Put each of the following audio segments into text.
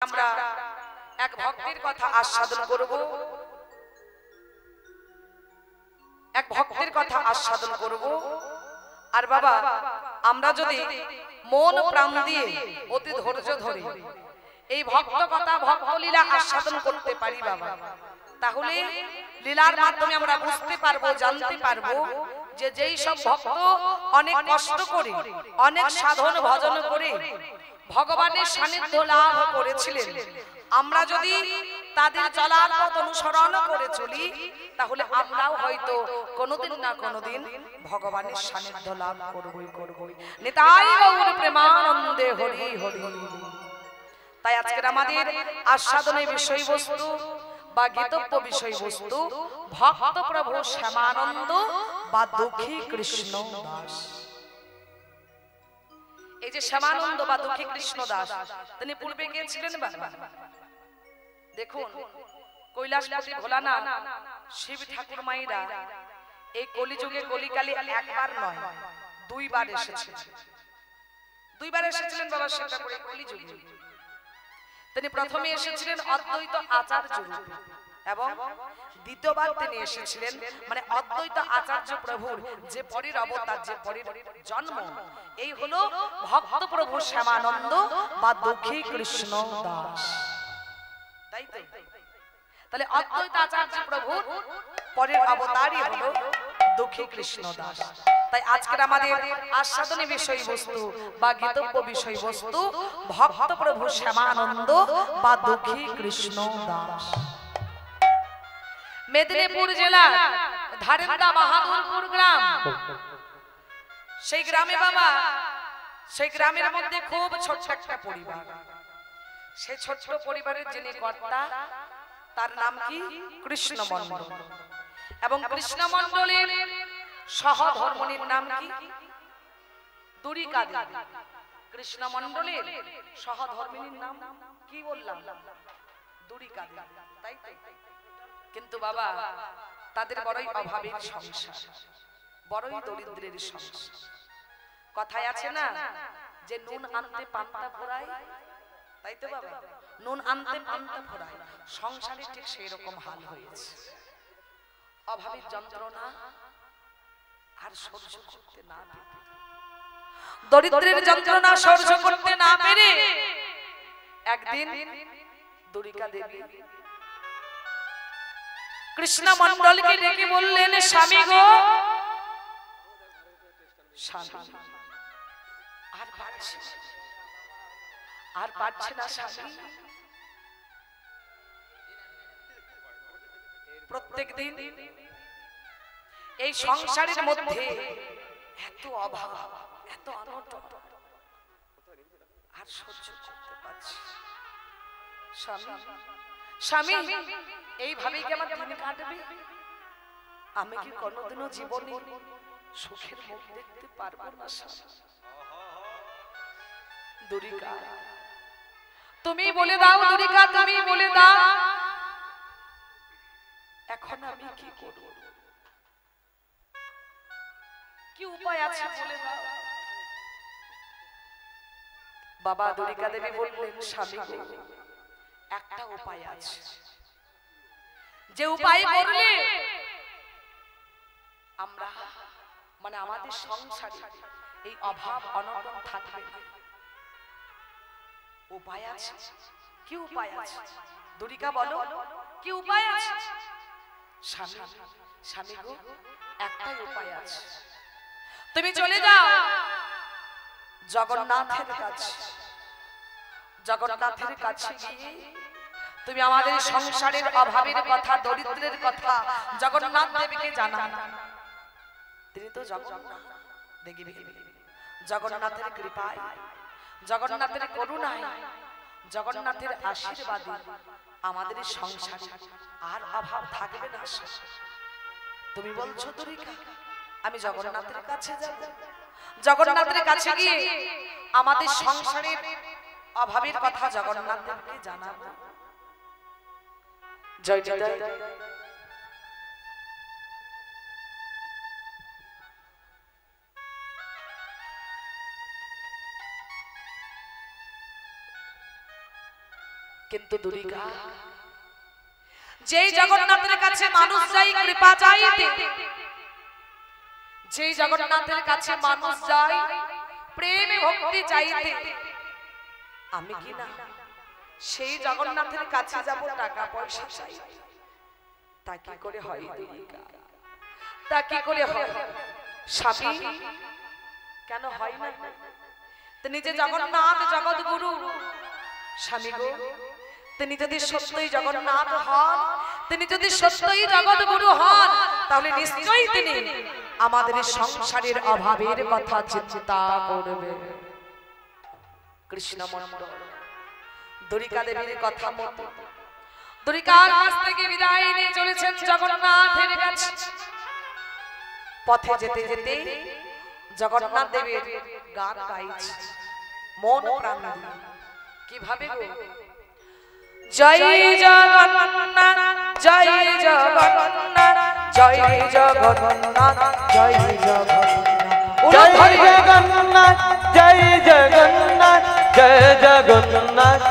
আমরা এক ভক্তির কথা আস্বাদন করব, এক ভক্তের কথা আস্বাদন করব। আর বাবা আমরা যদি মন প্রাণ দিয়ে অতি ধৈর্য ধরে এই ভক্ত কথা ভক্ত লীলা আস্বাদন করতে পারি বাবা, তাহলে লীলার মাধ্যমে আমরা বুঝতে পারবো, জানতে পারবো যে যেই সব ভক্ত অনেক কষ্ট করে অনেক সাধন ভজন করে ভগবানের সান্নিধ্য লাভ করেছিলেন, আমরা যদি তাদের চলার পথ অনুসরণ করে চলি তাহলে আমরাও হয়তো কোনোদিন না কোনোদিন ভগবানের সান্নিধ্য লাভ করবই। নিতাই গৌর প্রেমানন্দে হরি হরি। তাই আজকের আমাদের আস্বাদনের বিষয়বস্তু বা গীতব্য বিষয়বস্তু ভক্ত প্রভু শ্যামানন্দ বা দুঃখী কৃষ্ণ দাস। এই যে শ্যামানন্দ বা দুঃখী কৃষ্ণ দাস তিনি পূর্বে গিয়েছিলেন বাবা। দেখুন কৈলাসপতি ভোলানাথ শিব ঠাকুর মাইরা এই কলিযুগে কলিকালে একবার নয় দুইবার এসেছিলেন বাবা সেটা করে কলিযুগে। তিনি প্রথমে এসেছিলেন অদ্বৈত আচার্য রূপে এবং দ্বিতীয়বার তিনি এসেছিলেন মানে অদ্বৈত আচার্য প্রভুর যে পরের অবতার, যে পরের জন্ম, এই হলো ভক্ত প্রভু শ্যামানন্দ বা দুঃখী কৃষ্ণ দাস। তাই তো, তাহলে অদ্বৈত আচার্য প্রভুর পরের অবতারই হলো দুঃখী কৃষ্ণ দাস। তাই আজকের আমাদের আস্বাদনী বিষয়বস্তু বা গীতব্য বিষয়বস্তু ভক্ত প্রভু শ্যামানন্দ বা দুঃখী কৃষ্ণ দাস। মেদিনীপুর জেলার ধারেন্দা বাহাদুরপুর গ্রাম, সেই গ্রামে বাবা, সেই গ্রামের মধ্যে খুব ছোট্ট একটা পরিবার। সেই ছোট্ট পরিবারের যিনি কর্তা তার নাম কি কৃষ্ণ মণ্ডল, এবং কৃষ্ণ মণ্ডলের সহধর্মণীর নাম কি দুরিকা দেবী। কৃষ্ণ মণ্ডলের সহধর্মিনীর নাম কি বললাম? দুরিকা দেবী, তাই তো। কিন্তু বাবা তাদের বড়ই অভাবের সংসার, বড়ই দরিদ্রের সংসার। কথায় আছে না যে নুন আনতে পান্তা ফোড়ায়, তাই তো বাবা, নুন আনতে পান্তা ফোড়ায়। সংসারে ঠিক সেই রকম হাল হয়েছে। অভাবের যন্ত্রণা আর সহ্য করতে না পেরে, দরিদ্রের যন্ত্রণা সহ্য করতে না পেরে একদিন দুরিকা দেবী কৃষ্ণ মণ্ডলকে ডেকে বললেন, স্বামী গো, আর পারছে না স্বামী। প্রত্যেক দিন এই সংসারের মধ্যে এত অভাব, এত অনটন, আর সহ্য করতে পারছি। স্বামী, এইভাবেই কি আমার দিন কাটবে? আমি কি কোনোদিনও জীবনে সুখের মুখ দেখতে পারবো না? দুরিকা, তুমি বলে দাও, দুরিকা তুমি বলে দাও, এখন আমি কি করব? কি উপায় আছে বলে দাও। বাবা দুরিকা দেবী বললেন, স্বামী একটা উপায় আছে, যে উপায় করলে আমরা মানে আমাদের সংসারে এই অভাব অনটন থাকবে না। উপায় আছে। কি উপায় আছে? দুরিকা বলো, কি উপায় আছে? স্বামী গো, একটাই উপায় আছে। তুমি চলে যাও জগন্নাথের কাছে। জগন্নাথের কাছে গিয়ে তুমি আমাদের সংসারের অভাবের কথা, দরিদ্রের কথা জগন্নাথ দেবীকে জানাও। তিনি তো জগন্নাথ। দেখবে জগন্নাথের কৃপায়, জগন্নাথের করুণায়, জগন্নাথের আশীর্বাদে আমাদের সংসারে আর অভাব থাকবে না। তুমি বলছো দুরিকা আমি জগন্নাথের কাছে যাব, জগন্নাথের কাছে গিয়ে আমাদের সংসারের অভাবের কথা জগন্নাথ দেবকে জানাবো। জয় জয় জয়। কিন্তু দুর্গা যেই জগন্নাথের কাছে মানুষ যায় কৃপা চাইতে, যেই জগন্নাথের কাছে মানুষ যায় প্রেমে ভক্তি চাইতে, আমি কি না সেই জগন্নাথের কাছে যাব টাকা পয়সা চাইতে? তা কি করে হয় দুর্গা? তা কি করে হয় স্বামী? কেন হয় না? তিনি যে জগন্নাথ জগৎগুরু স্বামী গো, তিনি যদি সত্যই জগন্নাথ হন, তিনি যদি সত্যই জগৎগুরু হন, তাহলে নিশ্চয়ই তিনি আমাদের সংসারের অভাবের কথা চিন্তা করবে। কৃষ্ণ মন্ডল দুর্গা দেবীর কথা মতো দুর্গার কাছ থেকে বিদায় নিয়ে চলেছেন জগন্নাথের কাছে। পথে যেতে যেতে জগন্নাথ দেবের গান গাইছে মন প্রাণ দিয়ে। কিভাবে গো? জয় জগন্নাথ জয় জগন্নাথ জয় জগন্নাথ জয় জগন্নাথ জয় জগন্নাথ জয় জগন্নাথ জয় জগন্নাথ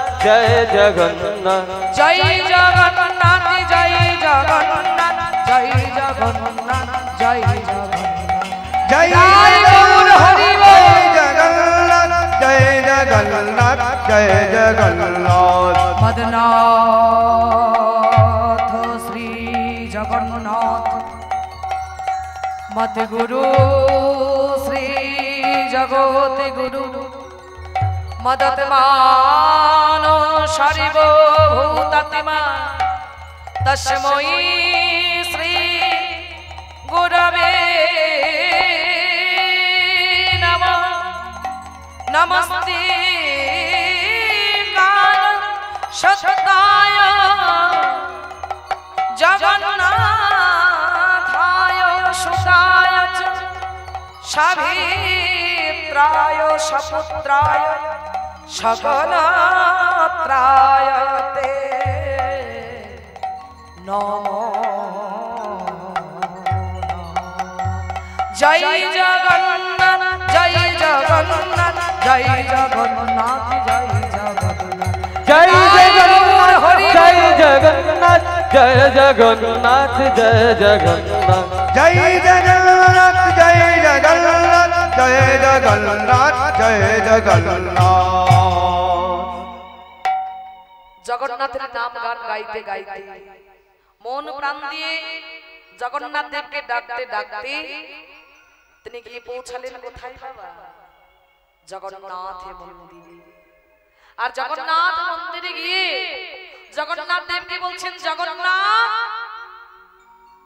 জয় জগন্নাথ জয় জগন্নাথ জয় জগন্নাথ জয় জগন্নাথ জয় জগন্নাথ জয় জগন্নাথ জয় জগন্নাথ জয় জগন্নাথ মদনাথ শ্রী জগন্নাথ মদ গুরু শ্রী জগত গুরু মদতমান সর্বভূতাত্মা তস্मै শ্রী গুরবে নমঃ। নমস্তে কাল সত্তায় জগন্নাথায় সুতায় চ সাবিত্রায় সপুত্রায় সকলত্রায় তে নমো। জয় জগন্নাথ জয় জগন্নাথ জয় জগন্নাথ জয় জগন্নাথ জয় জগন্নাথ জয় জগন্নাথ জয় জগন্নাথ জয় জগন্নাথ জয় জগন্নাথ জয় জগন্নাথ জয় জগন্নাথ জয় জগন্নাথ। জগন্নাথের নাম গান গাইতে গাইতে মন প্রাণ দিয়ে জগন্নাথ দেবকে ডাকতে ডাকতে তিনি গিয়ে পৌঁছালেন কোথায় বাবা? জগন্নাথ মন্দিরে। আর জগন্নাথ মন্দিরে গিয়ে জগন্নাথ দেবকে বলছেন, জগন্নাথ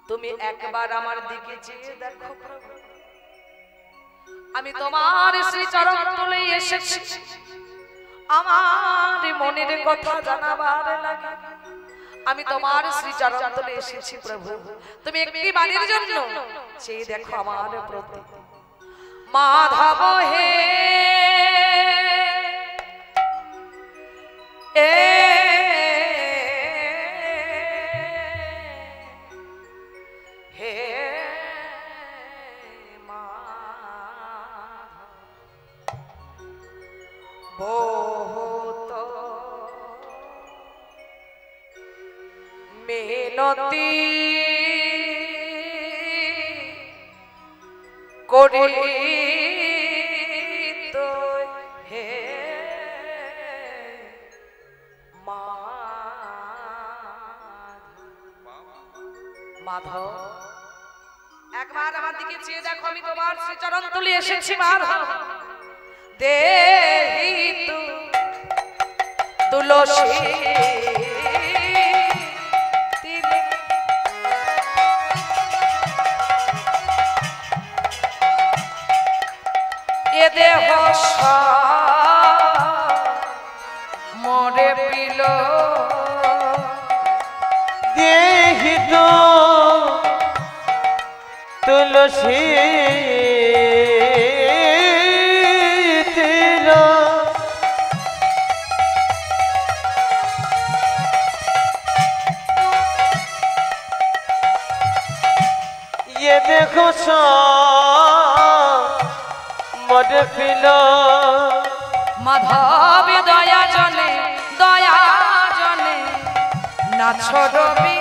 তুমি একবার আমার দিকে চেয়ে দেখো প্রভু, আমি তোমার শ্রী চরণ তলে এসেছি আমার মনের কথা জানাবার লাগে। আমি তোমার শ্রী চরণ তলে এসেছি প্রভু, তুমি একটি বাণীর জন্য চেয়ে দেখো আমার প্রতি। মাধব হে হে বহুত মেহনতি করি তো হে মাধব, একবার আমার দিকে চেয়ে দেখো, আমি তোমার শ্রীচরণ তলে এসেছি মাধব। দেহি তু তুলসী এ দেহ মরে পিল দেহি তো তুলসী ये देखो मद पिलो माधव दया जने दया নাছো রবি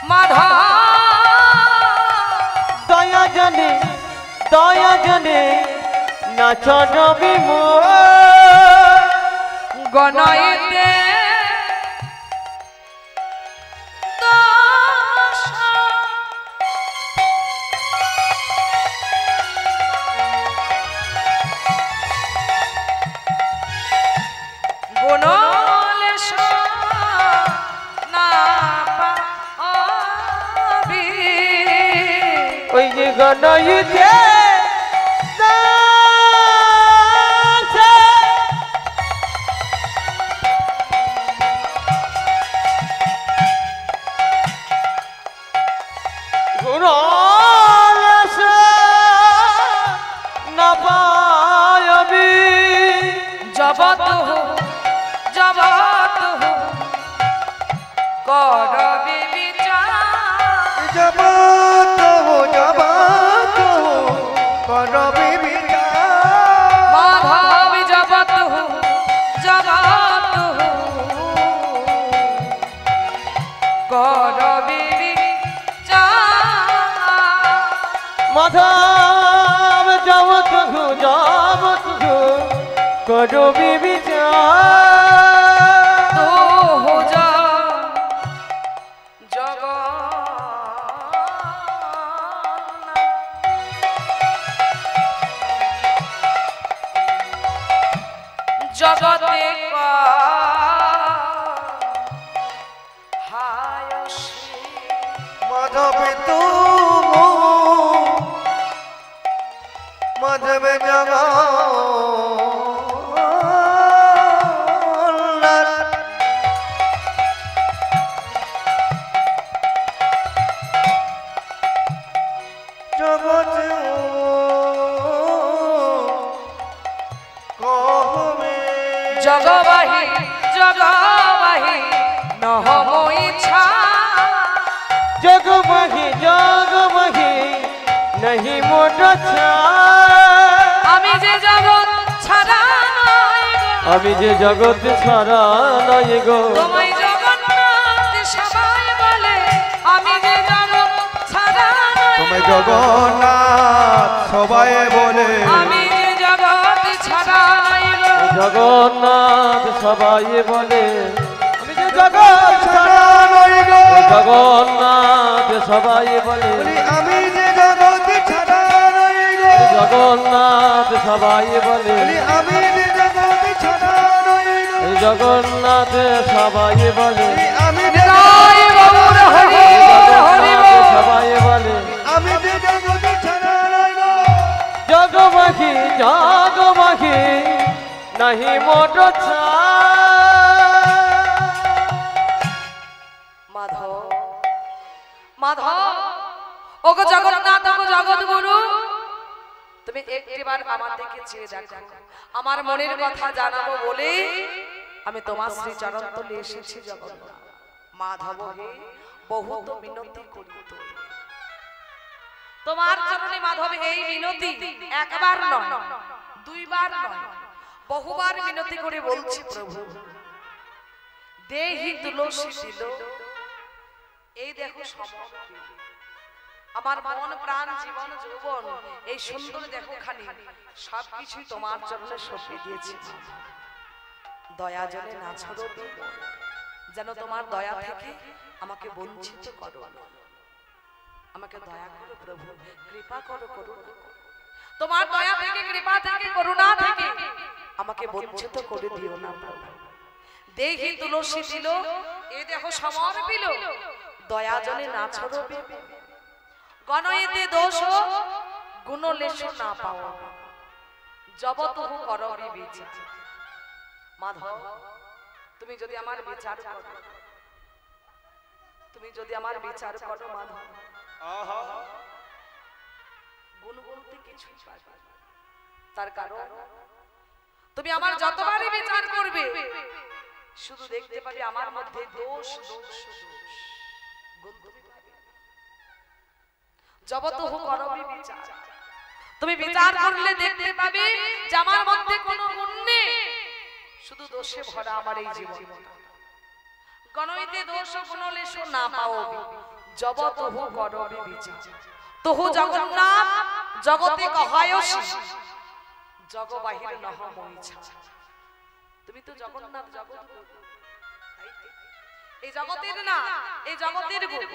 মাধব দয়া জনে নাচ রবি গণইতে ওই যে গণইতে জবত করবি বিচার जबत हो करबी विचार माधव जबत करबी বিচার মাধব জবত করবি বিচার তো হো যা জগতে माधव तू माधव जगा जगत जगबाही নহম ইচ্ছা जगमही नहीं मोट আমি যে জগৎ ছাড়া নই গো আমি যে জগৎ ছাড়া নই গো তোমায় জগন্নাথ সবাই বলে আমি যে জগৎ ছাড়া নই तुम्हें जगन्नाथ सबाई बोले আমি যে জগৎ ছাড়া নই গো জগন্নাথ সবাই বলে আমি যে जगत छाड़ा नई गो জগন্নাথ সবাই বলে আমি যে জগৎ ছাড়া নই গো জগন্নাথ সবাই বলে আমি যে জগৎ ছাড়া নই গো জগন্নাথ সবাই বলে আমি জয় বাবুর হরি হরি জগন্নাথ সবাই বলে আমি যে জগৎ ছাড়া নই গো জগমহি নাহি মোট মাধব মাধব ওগো জগন্নাথ ওগো জগৎগুরু তুমি একটিবার আমার দিকে চেয়ে দেখো আমার মনের কথা জানাবো বলে আমি তোমার শ্রীচরণ তলে এসেছি জগন্নাথ মাধব হে বহুত মিনতি করি তোমার চরণে মাধব এই মিনতি একবার নয় দুইবার নয় বহুবার মিনতি করে বলছি প্রভু দেহি তুলসী দিল এই দেখো সমর্পণ আমার মন প্রাণ জীবন যৌবন এই সুন্দর দেখো খানি সবকিছুই তোমার চরণে সঁপে দিয়েছি দয়া জলে না ছড়ো যেন তোমার দয়া থেকে আমাকে বঞ্চিত করো আমাকে দয়া করো প্রভু কৃপা করো করুণা তোমার দয়া থেকে কৃপা থেকে করুণা থেকে আমাকে বঞ্চিত করে দিও না প্রভু দেহি তুলসী দিল এই দেখো সমর্পিল দয়া জলে না ছড়ো গণইতে দোষ গুণ লেশ না পাও জবতহু করবি বিচার মাধব তুমি যদি আমার বিচার করো মাধব গুণ বলতে কিছু তার কারণ তুমি আমার যতবারই বিচার করবে শুধু দেখতে পাবে আমার মধ্যে দোষ দোষ দোষ জবতহু করবি বিচার তুমি বিচার করলে দেখতে পাবে যে আমার মধ্যে কোনো গুণ নেই শুধু দোষে ভরা আমার এই জীবন গণইতে দোষ গুণলেশ না পাও জব তহু করবে বিচার তহু জগন্নাথ জগতে কহায়সি জগ বাহির নহ মইছা। তুমি তো জগন্নাথ জগৎ এই জগতের না এই জগতের গুরু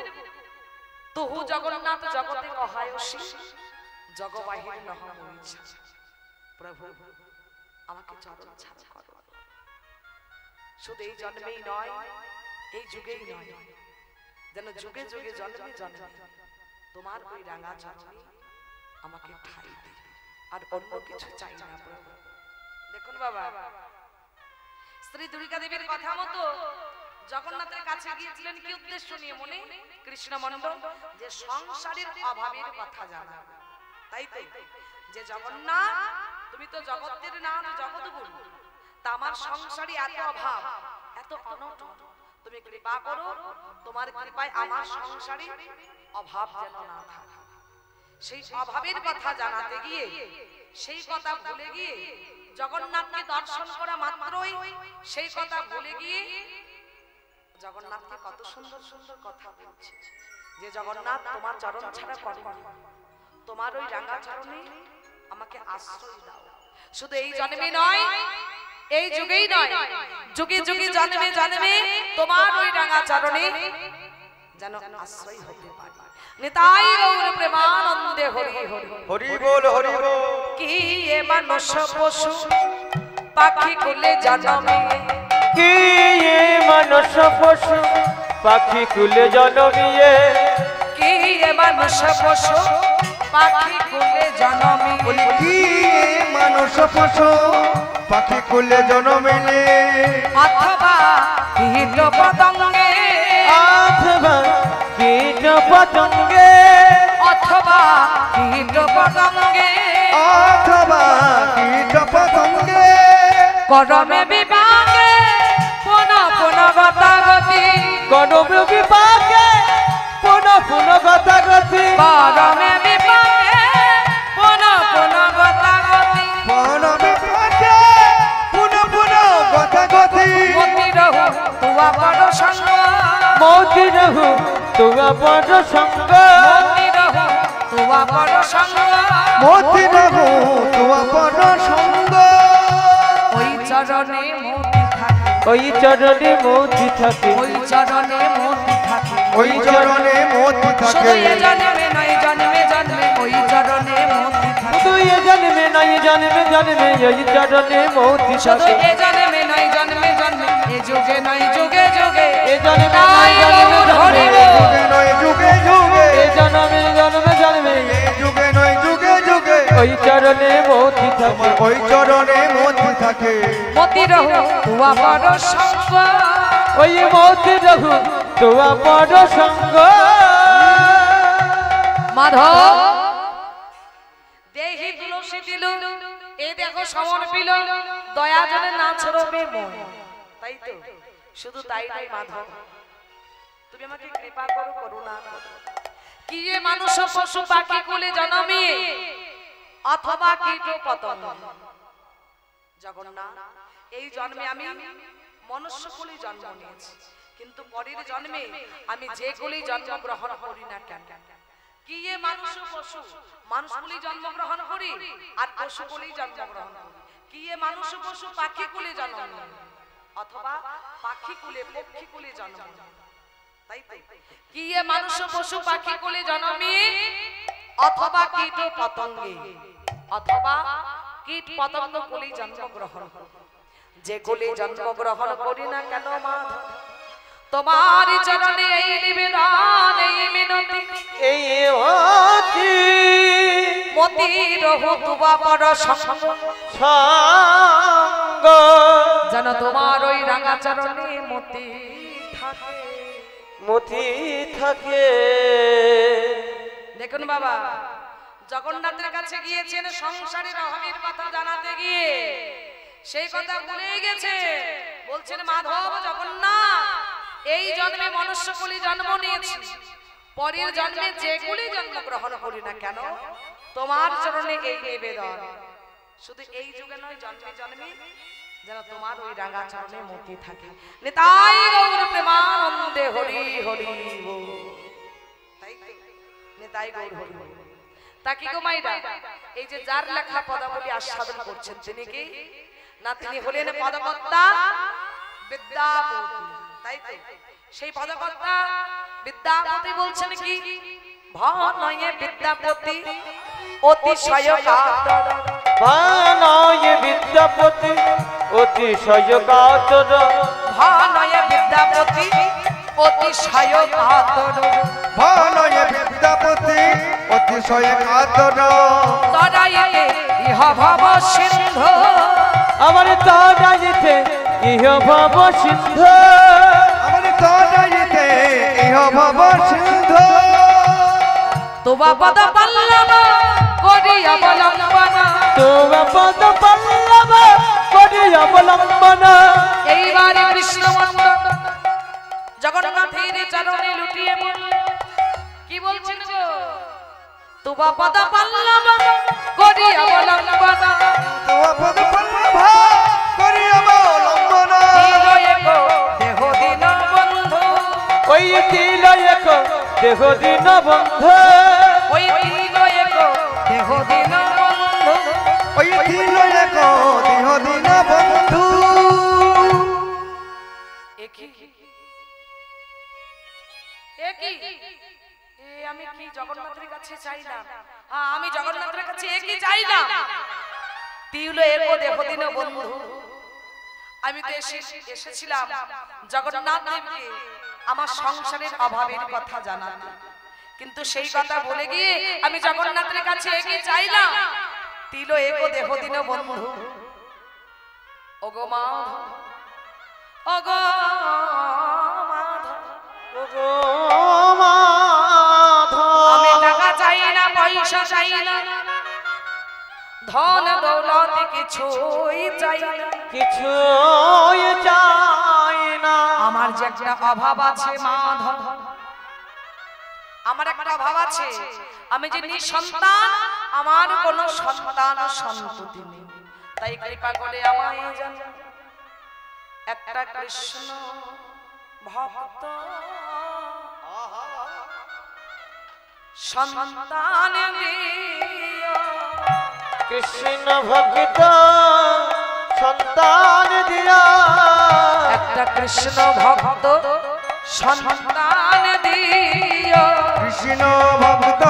তহু জগন্নাথ জগতে কহায়সি জগ বাহির নহ মইছা। প্রভু আমাকে চরণ ছাড়া করো, শুধু এই জন্মেই নয় এই যুগেই নয়, যেন যুগে যুগে জন্মে জন্মে তোমার ওই রাঙা চরণে আমাকে ঠাই দিবে, আর অন্য কিছু চাই না প্রভু। দেখুন বাবা, শ্রী দুর্গা দেবীর কথা মতো জগন্নাথের কাছে গিয়েছিলেন কি উদ্দেশ্য নিয়ে মনে? কৃষ্ণ মন্ডল যে সংসারের অভাবের কথা জানা, তাই তো যে জগন্নাথ তুমি তো জগতের নাম জগৎগুরু, তা আমার সংসারে এত অভাব এত অনটন, তুমি কৃপা করো, তোমার কৃপায় আমার সংসারে অভাব যেন না থাকে। সেই অভাবের কথা জানাতে গিয়ে সেই কথা ভুলে গিয়ে জগন্নাথকে দর্শন করা মাত্রই সেই কথা ভুলে গিয়ে জগন্নাথকে কত সুন্দর সুন্দর কথা বলছে যে জগন্নাথ তোমার চরণ ছাড়া করে না, তোমার ওই রাঙা চরণে আমাকে আশ্রয় দাও। শুধু এই জন্মে নয় এই যুগেই নয়, যুগে যুগে জন্মে জন্মে তোমার ওই রাঙা চরণে যেন আশ্রয় হতে পারে। নিতাই গৌর প্রেমানন্দে হরি হরি হরি বল হরি বল। কি এ মানুষ পশু পাখি কুলে জন্মে, কি এ মানুষ পশু পাখি কুলে জন্মিয়ে, কি এ মানুষ পশু পাখি কুলে জন্মে, কি মানুষ পশু পাখি কুলে জন্মিলে, অথবা কীট পতঙ্গে, অথবা কীট পতঙ্গে, অথবা কীট পতঙ্গে, অথবা কীট পতঙ্গে, করমে বিভাগে পুনঃ পুনঃ গতাগতি, করমে বিপাকে পুনঃ পুনঃ গতাগতি, করমে বিভাগে পুনঃ পুনঃ গতাগতি, পরমে পাঠে পুনঃ পুনঃ গতাগতি, মতি রহু তুয়া বড় সঙ্গ, মতি রহু তুয়া বড় সঙ্গ, মতি রহু তুয়া বড় সঙ্গ, মতি রহু তুয়া বড় সঙ্গ, ওই চরণে মতি থাকে, ওই চরণে মতি থাকে, ওই চরণে মতি থাকে, ওই চরণে মতি শুধু থাকে, এ জন্মে নয় জন্মে জন্মে ওই চরণে মতি থাকে, শুধু এ জন্মে নয় জন্মে জন্মে ওই চরণে মতি শুধু থাকে, এ জন্মে নয় জন্মে জন্মে এ যুগে নয় যুগে যুগে, এ জন্মে তাই নয় জন্মে গৌর হরি জন্মে, বল। যুগে নয় যুগে যুগে, এ জন্মে জন্মে জন্মে এই যুগে নয় যুগে যুগে, ওই চরণে মতি থাকে, ওই চরণে মতি থাকে, মতি রহু তুয়া বড় সঙ্গ, ওই মতি রহু তুয়া বড় সঙ্গ। মাধব দেহি তুলসী দিল, এই দেখো সমন পিল, দয়া জনে না ছড়বে মন, তাই তো শুধু তাই নাই মাধব, তুমি আমাকে কৃপা করো, করুণা করো। কি এ মানুষ পশু পাখি কুলে জন্মে, অথবা কীট পতঙ্গ, জগন্নাথ এই জন্মে আমি মনুষ্য কুলে জন্ম নিয়েছি, কিন্তু পরের জন্মে আমি যে কুলেই জন্মগ্রহণ করি না কেন, কি এ মানুষ পশু মানুষ কুলেই জন্মগ্রহণ করি আর পশু কুলেই জন্মগ্রহণ করি, কি এ মানুষ পশু পাখি কুলে জন্ম নেই, অথবা পাখি কুলে পক্ষী কুলে জন্ম নেই, তাই তো কি এ মানুষ পশু পাখি কুলে জন্মে, অথবা কীট পতঙ্গে, অথবা কীট পতঙ্গ কুলেই জন্মগ্রহণ করি, যে কুলে জন্মগ্রহণ করি না কেন মাধব, তোমার চরণে এই নিবেদন এই মিনতি, এই অতি মতি রহু তুবা বড় সঙ্গ, সঙ্গ, যেন তোমার ওই রাঙা চরণে মতি থাকে, মতি থাকে। দেখুন বাবা, জগন্নাথের কাছে গিয়েছেন সংসারের অভাবের কথা জানাতে গিয়ে সেই কথা ভুলেই গেছে, বলছেন মাধব জগন্নাথ এই জন্মে মনুষ্য কুলে জন্ম নিয়েছি, পরের জন্মে যে কুলে জন্মগ্রহণ করি না কেন তোমার চরণে এই নিবেদন, শুধু এই যুগে নয় জন্মে জন্মে যেন তোমার ওই রাঙা চরণে মতি থাকে। নিতাই গৌর প্রেমানন্দে হরি হরি বল। তাই তো নিতাই গৌর হরি বল। তা কি গো মাইরা, এই যে যার লেখা পদাবলী আস্বাদন করছেন তিনি কি না, তিনি হলেন পদকর্তা বিদ্যাপতি। তাই তো সেই পদকর্তা বিদ্যাপতি বলছেন কি, ভনয়ে বিদ্যাপতি অতিশয় কাতর, ভনয়ে বিদ্যাপতি অতিশয় কাতর, ভনয়ে বিদ্যাপতি অতিশয় কাতর, ভনয়ে বিদ্যাপতি অতিশয় কাতর, তরাইতে ইহ ভব সিন্ধু, আমার তরাইতে ইহ ভব সিন্ধু, আমার তরাইতে ইহ ভব সিন্ধু, তোবা পদ পল্লব করি অবলম্বন, তোবা পদ পল্লব করি অবলম্বন। এইবারে কৃষ্ণ মন্ডল জগন্নাথের চরণে লুটিয়ে পড়ল। কি বলছেন গো, তোবা পদ পল্লব করি অবলম্বন, তোবা পদ পল্লব করি অবলম্বন, দেহ দিন বন্ধু, ওই তিল এক দেহ দিন বন্ধু, ওই দিন এক দেহ দিন বন্ধু, ওই দিল এক দেহ দিন বন্ধু। আমি কি জগন্নাথের কাছে চাইলাম, আমি জগন্নাথের কাছে একই চাইলাম, তিল এক দেহ দিন বন্ধু। আমি তো এসেছিলাম জগন্নাথ দেবকে আমার সংসারের অভাবের কথা জানাতে, কিন্তু সেই কথা বলে গিয়ে আমি জগন্নাথের কাছে একই চাইলাম, তিল এক দেহ দিন বন্ধু। ওগো মাধব, ওগো মাধব, ওগো মাধব, আমি টাকা চাই না, পয়সা চাই না, ধন দৌলত কিছুই চাই না, কিছুই চাই না। আমার যে একটা অভাব আছে মাধব, আমার একটা অভাব আছে, আমি যে নিঃসন্তান, আমার কোনো সন্তান সন্ততি নেই, তাই কৃপা করে আমায় জান একটা কৃষ্ণ ভক্ত সন্তান দিও, কৃষ্ণ ভক্ত সন্তান দিয়া, একটা কৃষ্ণ ভক্ত সন্তান দিও, কৃষ্ণ ভক্ত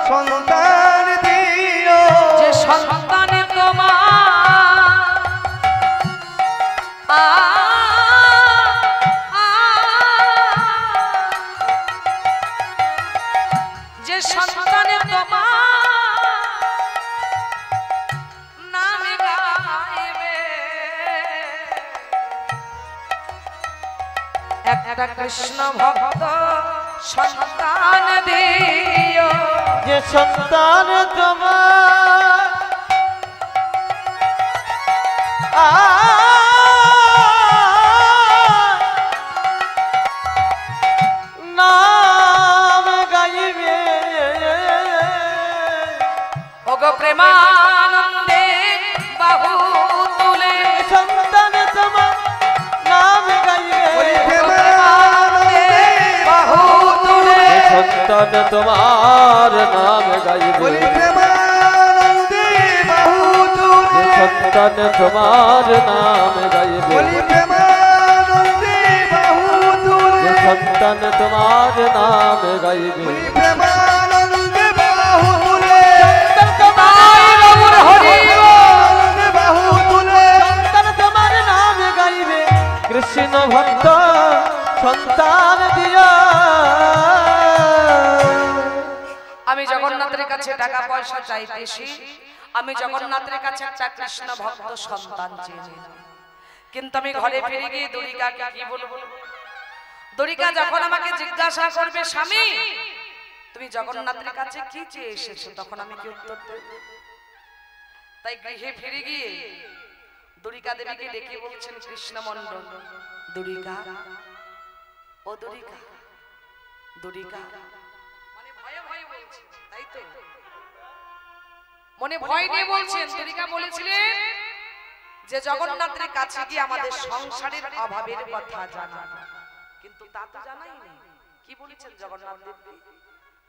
সন্তান দিও, যে সন্তান তোমার যে সন্তান তোমার নামে গাইবে, একটা কৃষ্ণ ভক্ত সন্তান দিও, যে সন্তান তোমার নাম গাইবে, ওগো প্রেমানন্দে বাহু তুলে, সন্তান তোমার নাম গাইবে, প্রেমানন্দে বাহু তুলে, সন্তান তোমার নাম গাইবে, প্রেমানন্দে বাহু তুলে, সন্তান তোমার নাম গাইবে, প্রেমানন্দে বাহু তুলে, সন্তান তোমার নাম গাইবে, প্রেমানন্দে বাহু তুলে, বাহু তুলে, সন্তান তোমার নাম গাইবে, কৃষ্ণ ভক্ত সন্তান দিয়া। আমি জগন্নাথের কাছে টাকা পয়সা চাইতেছি, আমি জগন্নাথের কাছে একটা কৃষ্ণ ভক্ত সন্তান চেয়েছি, কিন্তু আমি ঘরে ফিরে গিয়ে দরিকাকে কি বলবো? দরিকা যখন আমাকে জিজ্ঞাসা করবে, স্বামী তুমি জগন্নাথের কাছে কি চেয়ে এসেছো, তখন আমি কি উত্তর দেব? তাই গৃহে ফিরে গিয়ে দরিকা দেবীকে ডেকে বলছেন কৃষ্ণ মন্ডল, দরিকা, ও দরিকা, দরিকা, মানে ভয়ে ভয়ে বলছে, তাই তো মনে ভয় নিয়ে বলছেন। দরিকা বলেছিলেন যে জগন্নাথের কাছে গিয়ে আমাদের সংসারের অভাবের কথা জানা, কিন্তু তা তো জানাই নেই। কি বলেছেন জগন্নাথ দেব?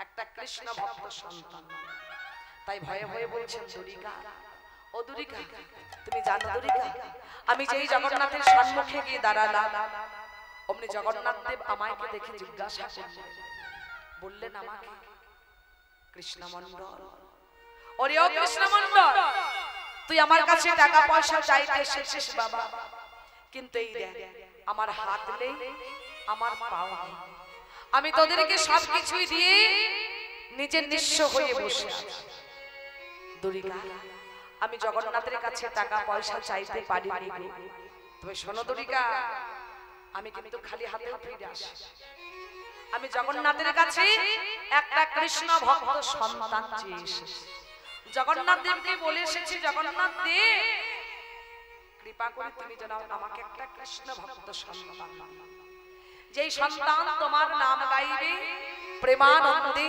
একটা কৃষ্ণ ভক্ত সন্তান, তাই ভয়ে ভয়ে বলছেন দুরিকা, ও দুরিকা তুমি জানো দুরিকা, আমি যেই জগন্নাথের সম্মুখে গিয়ে দাঁড়ালাম, অমনি জগন্নাথ দেব আমাকে দেখে জিজ্ঞাসা করলেন, বললেন আমাকে, কৃষ্ণমন্ডল, ওরে ও কৃষ্ণমন্ডল, তুই আমার কাছে টাকা পয়সা চাইতে এসেছিস বাবা, কিন্তু এই দেখ আমার হাত নেই, আমার পাও নেই, আমি তোদেরকে সবকিছুই দিয়ে নিজের নিঃস্ব হয়ে বসে আছি। দুরিকা, আমি জগন্নাথের কাছে টাকা পয়সা চাইতে পারি না, তবে শোনো দুরিকা, আমি কিন্তু খালি হাতে ফিরে আসি। আমি জগন্নাথের কাছে একটা কৃষ্ণ ভক্ত সন্তান চেয়ে এসেছি। জগন্নাথ দেবকে বলে এসেছি, জগন্নাথ দেব কৃপা করে তুমি যেন আমাকে একটা কৃষ্ণ ভক্ত সন্তান, যেই সন্তান তোমার নাম গাইবে প্রেমানন্দে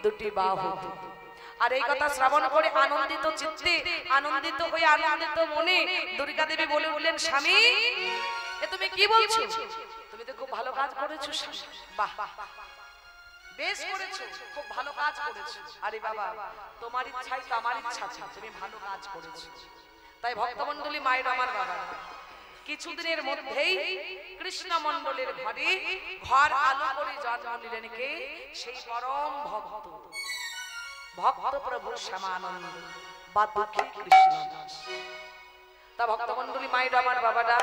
দুটি বাহু। আর এই কথা শ্রবণ করে আনন্দিত চিত্তে, আনন্দিত হয়ে আনন্দিত মনে দুর্গা দেবী বলে উঠলেন, স্বামী এ তুমি কি বলছো? তুমি তো খুব ভালো কাজ করেছো স্বামী, বাহ বেশ করেছো, খুব ভালো কাজ করেছো। আরে বাবা, তোমার ইচ্ছাই তো আমার ইচ্ছা ছিল, তুমি ভালো কাজ করেছো। তাই ভক্তমণ্ডলী মায়ের আমার বাবা, কিছুদিনের মধ্যেই কৃষ্ণ মণ্ডলের ঘরে ঘর আলো করে জন্ম নিলেন কে? সেই পরম ভক্ত, ভক্ত প্রভু শ্যামানন্দ বা দুঃখী কৃষ্ণ দাস। তা ভক্তমণ্ডলী মায়ের আমার বাবারা,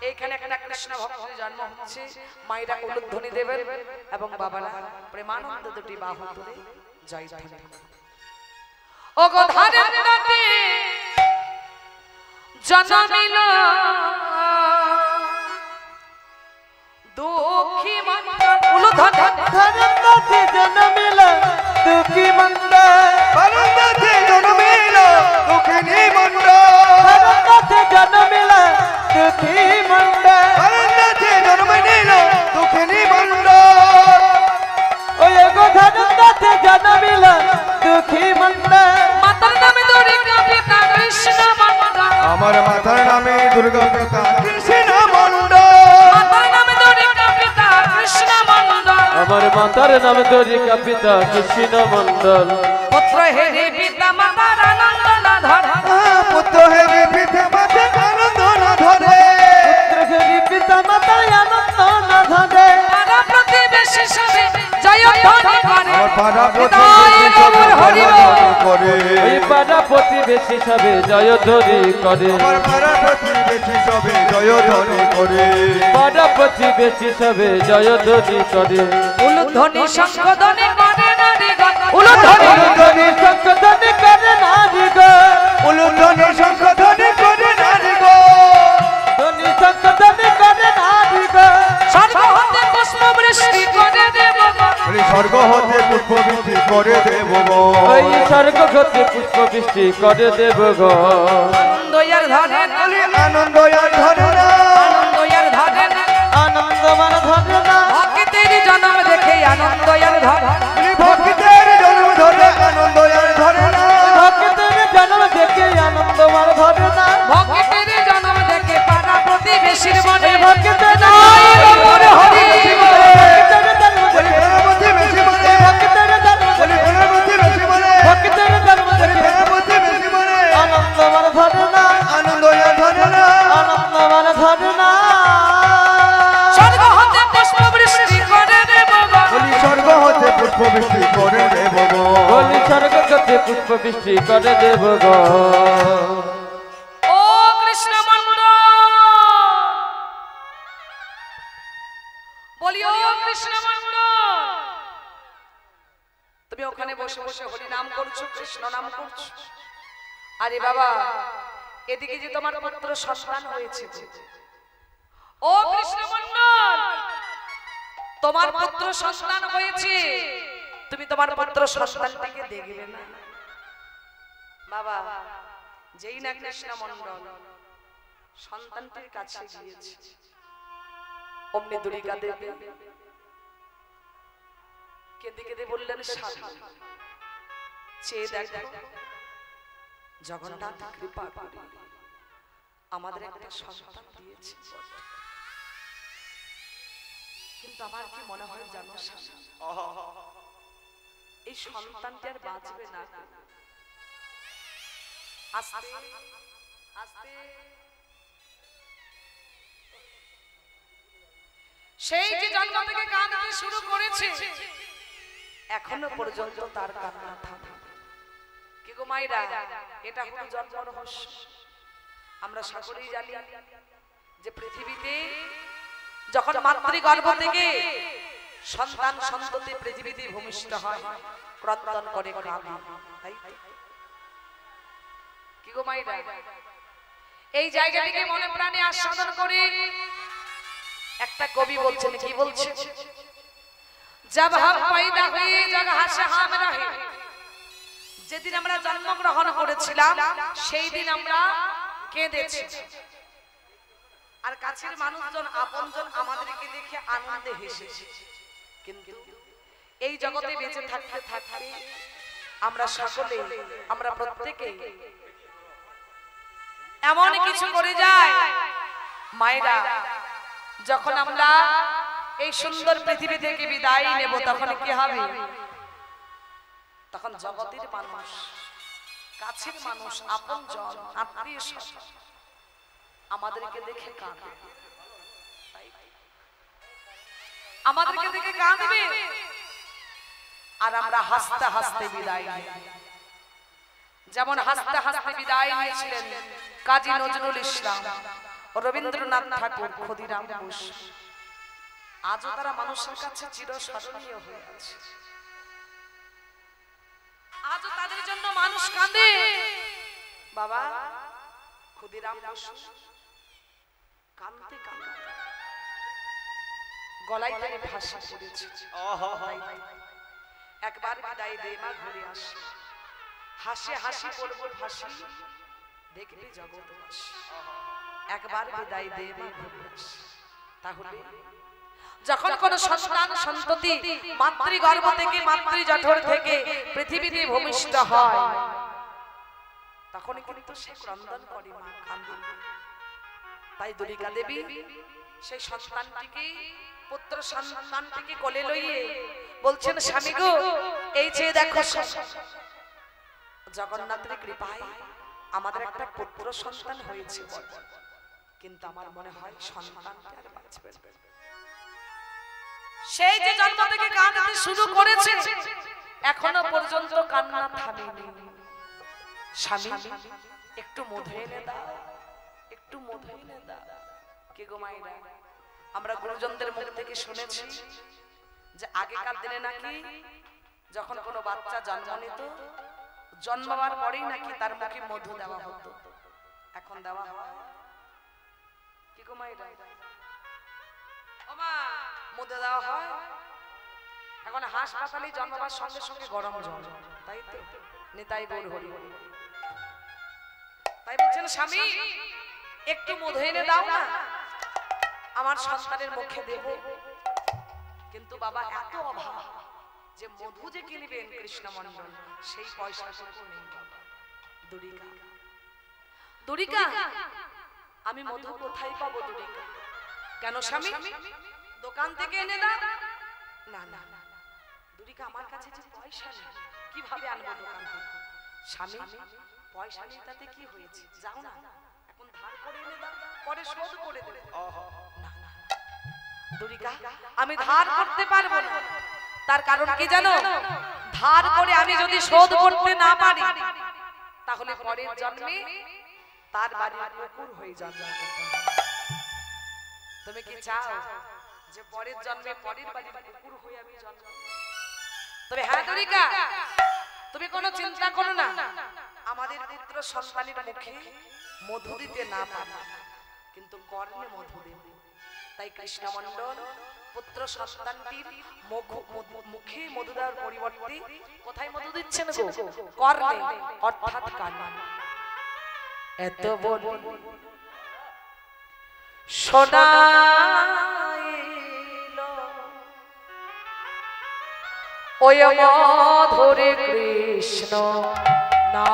এইখানে একটা কৃষ্ণ ভক্তের জন্ম হচ্ছে, মায়েরা উলুধ্বনি দেবেন এবং বাবারা প্রেমানন্দ দুটি বাহু তুলে জয় ধ্বনি। ও গো ধারের রাতে জন্মিল দুঃখী মণ্ডল, উলুধ্বনি ধারের রাতে জন্মিল দুঃখী মণ্ডল, বারান্দাতে জন্মিল দুঃখিনী মণ্ডল, ধারের রাতে জন্মিল দুঃখী মণ্ডল, বারান্দাতে জন্মিল দুঃখিনী মণ্ডল। ওই গো ধারের রাতে জন্মিল দুঃখী মণ্ডল, মাতার নামে দুর্গা পিতা কৃষ্ণ মণ্ডল, আমার মাতার নামে দুর্গা পিতা কৃষ্ণ মণ্ডল, মাতার নামে দুর্গা পিতা কৃষ্ণ মণ্ডল, আমার মাতার নাম দুর্গা পিতা কৃষ্ণ মণ্ডল, পুত্র হেরে পিতা মাতার আনন্দ না ধরে, পুত্র হেরে পিতা মাতা আনন্দ না ধরে, পুত্র পিতা মাতা আনন্দ না ধরে, পাড়া প্রতিবেশী সবে জয় ধ্বনি করে, আমার পাড়া প্রতিবেশী সবে জয় ধ্বনি করে, ওই পাড়া প্রতিবেশী সবে জয় ধ্বনি করে, আমার পাড়া প্রতিবেশী সবে জয় ধ্বনি করে, পাড়া প্রতিবেশী সবে জয় ধ্বনি করে, উলুধ্বনি শঙ্খধ্বনি করে নারীগণ, উলুধ্বনি ধ্বনি শঙ্খধ্বনি করে নারীগণ, উলুধ্বনি শঙ্খধ্বনি করে নারীগণ, ধ্বনি শঙ্খধ্বনি করে নারীগণ, স্বর্গ হতে পুষ্প বৃষ্টি করে দেবগণ, বলি স্বর্গ হতে পুষ্প বৃষ্টি করে দেবগণ, ওই স্বর্গ হতে পুষ্প বৃষ্টি করে দেবগণ, আনন্দয়ার ধরে বলি আনন্দ আর ধরে না, আনন্দয়ার ধরে আনন্দমান ধরে না, ভক্তের জন্ম দেখে আনন্দয়ার ধরে, বলি ভক্তের জন্ম ধরে আনন্দ আর ধরে না, ভক্তের জন্ম দেখে আনন্দমান ধরে না, ভক্তের জন্ম দেখে পাড়া প্রতিবেশীর মনে ভক্তের জয় গৌর হরি বলে, বলি ঘরের মধ্যে বেশি বলে, বলি ঘরের মধ্যে বেশি বলে, ভক্তের জন্ম বলি দেখে ঘরের মধ্যে বেশি বলে, আনন্দমান ধরে না, আনন্দ আর ধরে না, আনন্দমান ধরে না, স্বর্গ হতে পুষ্প বৃষ্টি করে দেবগণ, বলি স্বর্গ হতে পুষ্প বৃষ্টি করে দেবগণ, বলি স্বর্গ হতে পুষ্প বৃষ্টি করে দেবগণ, ও কৃষ্ণ মণ্ডল, বলি ও কৃষ্ণ মণ্ডল, তুমি ওখানে বসে বসে হরি নাম করছো, কৃষ্ণ নাম করছো, আরে বাবা এদিকে যে তোমার পুত্র সন্তান হয়েছে, ও কৃষ্ণ মণ্ডল, তোমার পুত্র সন্তান হয়েছে, তুমি তোমার পুত্র সন্তানটিকে দেখবে না? বাবা যেই না কৃষ্ণ মণ্ডল সন্তানটির কাছে গিয়েছে, অমনি দুর্গা দেবী কেঁদে কেঁদে বললেন, স্বামী চেয়ে দেখো জগন্নাথ কৃপা করে আমাদের একটা সন্তান দিয়েছে, কিন্তু আমার কি মনে হয় জানো এই সন্তানটি আর বাঁচবে না। আস্তে আস্তে সেই যে জন্ম থেকে কাঁদতে শুরু করেছে এখনো পর্যন্ত তার কান্না থামে। কি গো মায়েরা, এটা হলো জন্ম রহস্য। আমরা সকলেই জানি যে পৃথিবীতে যখন মাতৃগর্ভ থেকে সন্তান সন্ততি পৃথিবীতে ভূমিষ্ঠ হয় ক্রন্দন করে কাঁদে, তাই কি গো মায়েরা, এই জায়গাটিকে মনে প্রাণে আস্বাদন করে একটা কবি বলছেন, কি বলছে, जब हम पैदा हुए जग হাসে হাম রহে, যেদিন আমরা জন্মগ্রহণ করেছিলাম সেই দিন আমরা কেঁদেছি, আর কাছের মানুষজন আপনজন আমাদেরকে দেখে আনন্দে হেসেছে। কিন্তু এই জগতে বেঁচে থাকতে থাকতে আমরা সকলে, আমরা প্রত্যেকে এমন কিছু করে যাই মায়েরা, যখন আমরা এই সুন্দর পৃথিবী থেকে বিদায় নেব তখন কি হবে? তখন জগতের মানুষ, কাছের মানুষ, আপনজন, আত্মীয়স্বজন আমাদেরকে দেখে কাঁদবে, আমাদেরকে দেখে কাঁদবে, আর আমরা হাসতে হাসতে বিদায় নেব। যেমন হাসতে হাসতে বিদায় নিয়েছিলেন কাজী নজরুল ইসলাম, রবীন্দ্রনাথ ঠাকুর, ক্ষুদিরাম বোস, আজও তারা মানুষের কাছে চিরস্মরণীয় হয়ে আছে। আজও তাদের জন্য মানুষ কাঁদে। বাবা ক্ষুদিরাম বোস কাঁদতে কাঁদতে গলায় টেনে ফাঁসি পড়েছে। একবার বিদায় দে মা, ঘুরে আসি, হাসি হাসি পড়বো ফাঁসি, দেখবি জগৎবাসী। একবার বিদায় দে মা, ঘুরে আসি। তাহলে যখন কোন সন্তান সন্ততি মাতৃগর্ভ থেকে, মাতৃজঠর থেকে পৃথিবীতে ভূমিষ্ঠ হয় তখন কিন্তু সে ক্রন্দন করে, মা কাঁদে। তাই দুর্গা দেবী সেই সন্তানটিকে, পুত্র সন্তানটিকে কোলে লইয়ে বলছেন, স্বামী গো এই যে দেখো জগন্নাথের কৃপায় আমাদের একটা পুত্র সন্তান হয়েছে, কিন্তু আমার মনে হয় সন্তানটা আর বাঁচবে না। সেই যে জন্ম থেকে কাঁদতে শুরু করেছে এখনো পর্যন্ত কান্না থামেনি। স্বামী একটু মধু এনে দাও, একটু মধু এনে দাও। কে গো মায়েরা, আমরা গুরুজনদের মুখ থেকে শুনেছি যে আগেকার দিনে নাকি যখন কোনো বাচ্চা জন্ম নিত, জন্মাবার পরেই নাকি তার মুখে মধু দেওয়া হতো। এখন দেওয়া হয়? কি গো মায়েরা, ও মা, মধু দেওয়া হয়? এখন হাসপাতালে জন্মাবার সঙ্গে সঙ্গে গরম জল, তাই তো? নিতাই গৌর হরি হরি। তাই বলছেন স্বামী একটু মধু এনে দাও না, আমার সন্তানের মুখে দেব। কিন্তু বাবা এত অভাব যে মধু যে কিনবেন কৃষ্ণমন্ডল, সেই পয়সা নেই। দুরিকা, দুরিকা আমি মধু কোথায় পাবো? দুরিকা কেন স্বামী, দোকান থেকে এনে দাও। না না না দুরিকা, আমার কাছে যে পয়সা নেই, কিভাবে আনবো দোকান থেকে? স্বামী পয়সা নেই তাতে কি হয়েছে, যাও না এখন ধার করে এনে দাও, পরে শোধ করে দেব। না না দুরিকা, আমি ধার করতে পারবো না। তার কারণ কি জানো? ধার করে আমি যদি শোধ করতে না পারি তাহলে পরের জন্মে তার বাড়ির কুকুর হয়ে জন্ম। তুমি কি চাও যে পরের জন্মে পরের বাড়ির কুকুর হয়ে আমি জন্ম? তবে হ্যাঁ দুরিকা, তুমি কোনো চিন্তা করো না, আমাদের পুত্র সন্তানের মুখে মধু দিতে না পারি কিন্তু কর্ণে মধু দেব। তাই কৃষ্ণমন্ডল পুত্র সন্তানটির মুখে মধু দেওয়ার পরিবর্তে কোথায় মধু দিচ্ছেন গো? কর্ণে, অর্থাৎ কানে। এত বল শোনাইল ওই মধুরে কৃষ্ণ না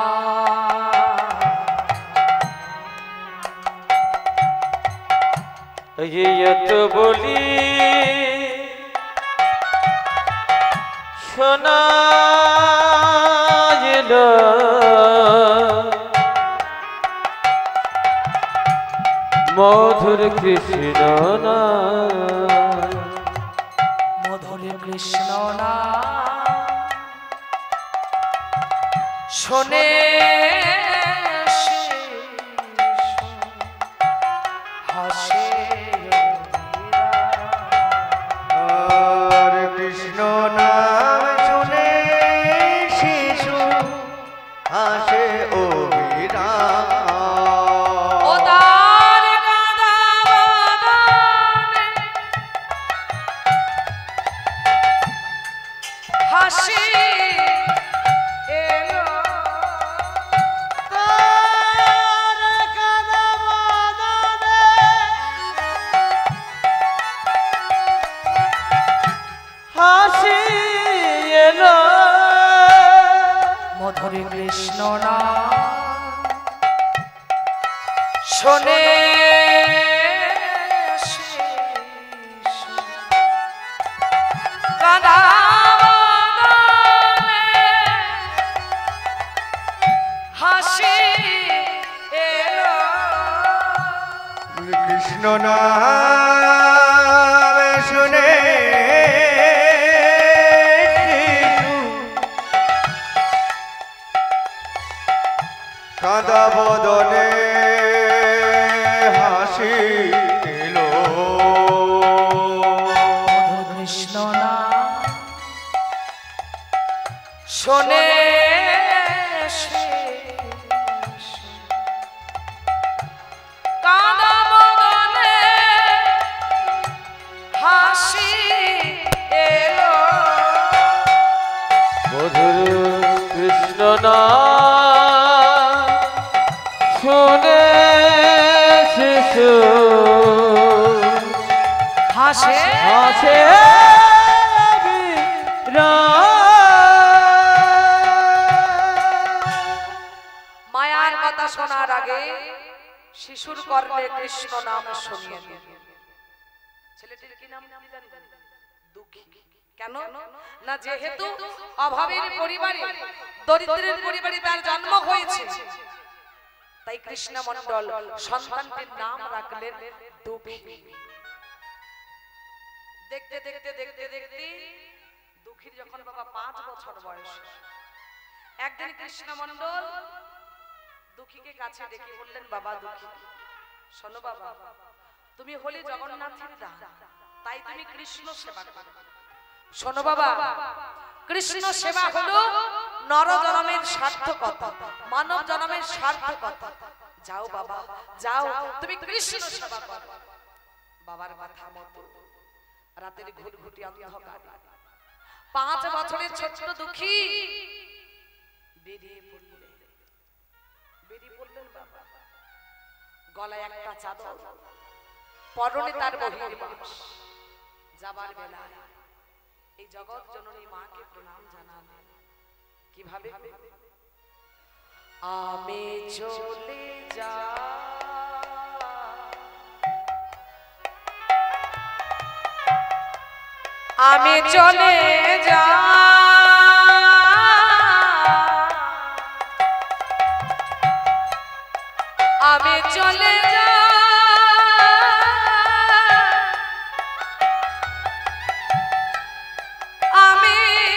এত বলি শোনা এলো মধুর কৃষ্ণ না মধুর কৃষ্ণ না শোনে হাসে আর কৃষ্ণ নাম শুনে শিশু হাসে অবিরা ও তার কাঁদা বদনে হাসি এলো হাসি এলো মধুর কৃষ্ণ না শোনে কাঁদা বদনে হাসি এলো কৃষ্ণ নাম শুনে শিশু কাঁদা বদনে হাসি এলো মধুর কৃষ্ণ না শোনে কাঁদা বদনে হাসি এলো মধুর কৃষ্ণ না শুনে শিশু হাসে হাসে মায়ার কথা শোনার আগে শিশুর কর্ণে কৃষ্ণ নাম শুনিয়ে দিন। ছেলেটির কি নাম জানেন? দুঃখী। কেন না যেহেতু অভাবের পরিবারে দরিদ্রের পরিবারে তার জন্ম হয়েছে তাই কৃষ্ণ মণ্ডল সন্তানটির নাম রাখলেন দুঃখী। দেখতে দেখতে দেখতে দেখতে দুঃখীর যখন বাবা 5 বছর বয়স একদিন কৃষ্ণ মণ্ডল দুঃখীকে কাছে ডেকে বললেন বাবা দুঃখী শোনো বাবা তুমি হলে জগন্নাথের দান তাই তুমি কৃষ্ণ সেবা করো। শোনো বাবা কৃষ্ণ সেবা হলো নর জন্মের সার্থকতা মানব জন্মের সার্থকতা। যাও বাবা যাও তুমি কৃষ্ণ সেবা করো। বাবার কথা মতো রাতের ঘুটঘুটি অন্ধকার 5 বছরের ছোট্ট দুঃখী বেরিয়ে পড়লেন বাবা। গলায় একটা চাদর পরনে তার বহির্বাস। যাবার বেলায় এই জগৎ জননী মাকে প্রণাম জানালেন। কিভাবে? আমি চলে যা আমি চলে যা আমি চলে যা আমি চলে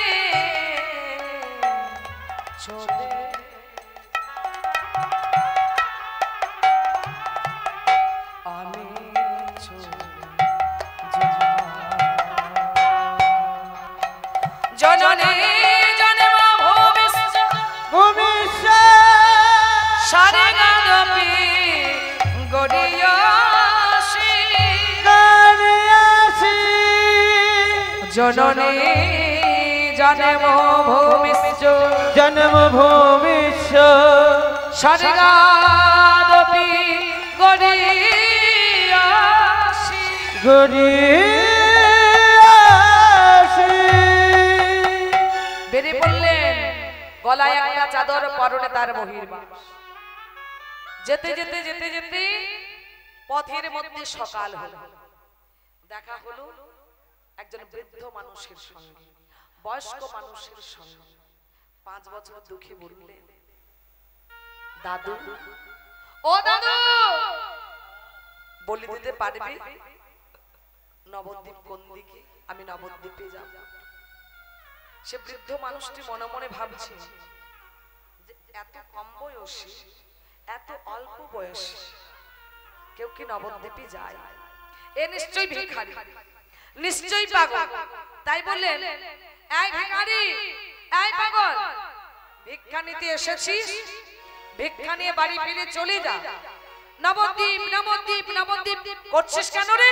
আমি জননী জন্ম ভূমিষ্ঠ সারে গানপি গড়িয়াসি জননী জন্ম জন্মভূমিষ্ঠ সারে গানপি গড়িয়াসি বেরিয়ে পড়লেন। গলায় একটা চাদর পরনে তার বহির্বাস। যেতে যেতে যেতে যেতে পথের মধ্যে সকাল হলো, দেখা হলো একজন বৃদ্ধ মানুষের সঙ্গে, বয়স্ক মানুষের সঙ্গে। 5 বছর দুঃখী বললেন, দাদু, ও দাদু, বলে দিতে পারবি নবদ্বীপ কোন দিকে? আমি নবদ্বীপে যাব। সে বৃদ্ধ মানুষটি মনে মনে ভাবছে যে এত কম বয়সে, এত অল্প বয়সে কেউ কি নবদ্বীপে যায়? এ নিশ্চয়ই ভিখারি, নিশ্চয়ই পাগল। তাই বললেন, এই ভিখারি, এই পাগল, ভিক্ষা নিতে এসেছিস? ভিক্ষা নিয়ে বাড়ি ফিরে চলে যা। নবদ্বীপ নবদ্বীপ নবদ্বীপ করছিস কেন রে?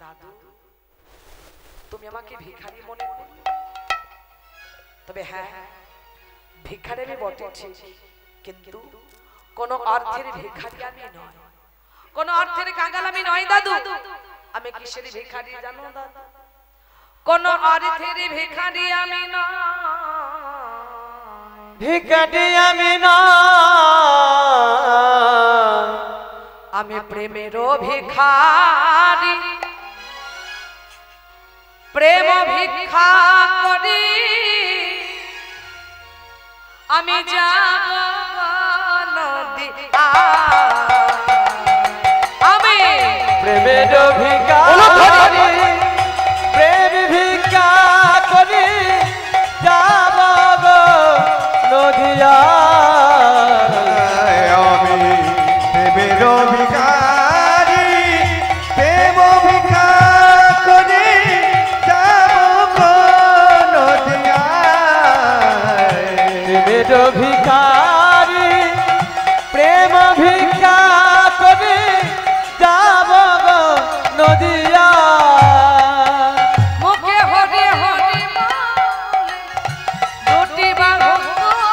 দাদু, তুমি আমাকে ভিখারি মনে করো? তবে হ্যাঁ, ভিখারি আমি বটে ঠিক, কিন্তু কোন অর্থের ভিখারি আমি নয়, কোন অর্থের কাঙ্গাল আমি নয় দাদু। আমি কিসের ভিখারি জানো দাদু? কোন অর্থের ভিখারি আমি নয়, ভিখারি আমি নয়, আমি প্রেমেরও ভিখারি। প্রেম ভিক্ষা করি আমি যাব নদী, আমি প্রেমের ভিখারি, প্রেম ভিক্ষা করি যাব গো নদিয়া। আমি প্রেমের ভিখারি, প্রেম ভিক্ষা করে যাব নদিয়ায়। প্রেমের ভিখারি, প্রেম ভিক্ষা করি যাব গো নদিয়া। মুখে হরি হরি দুটি বাহু তোলে,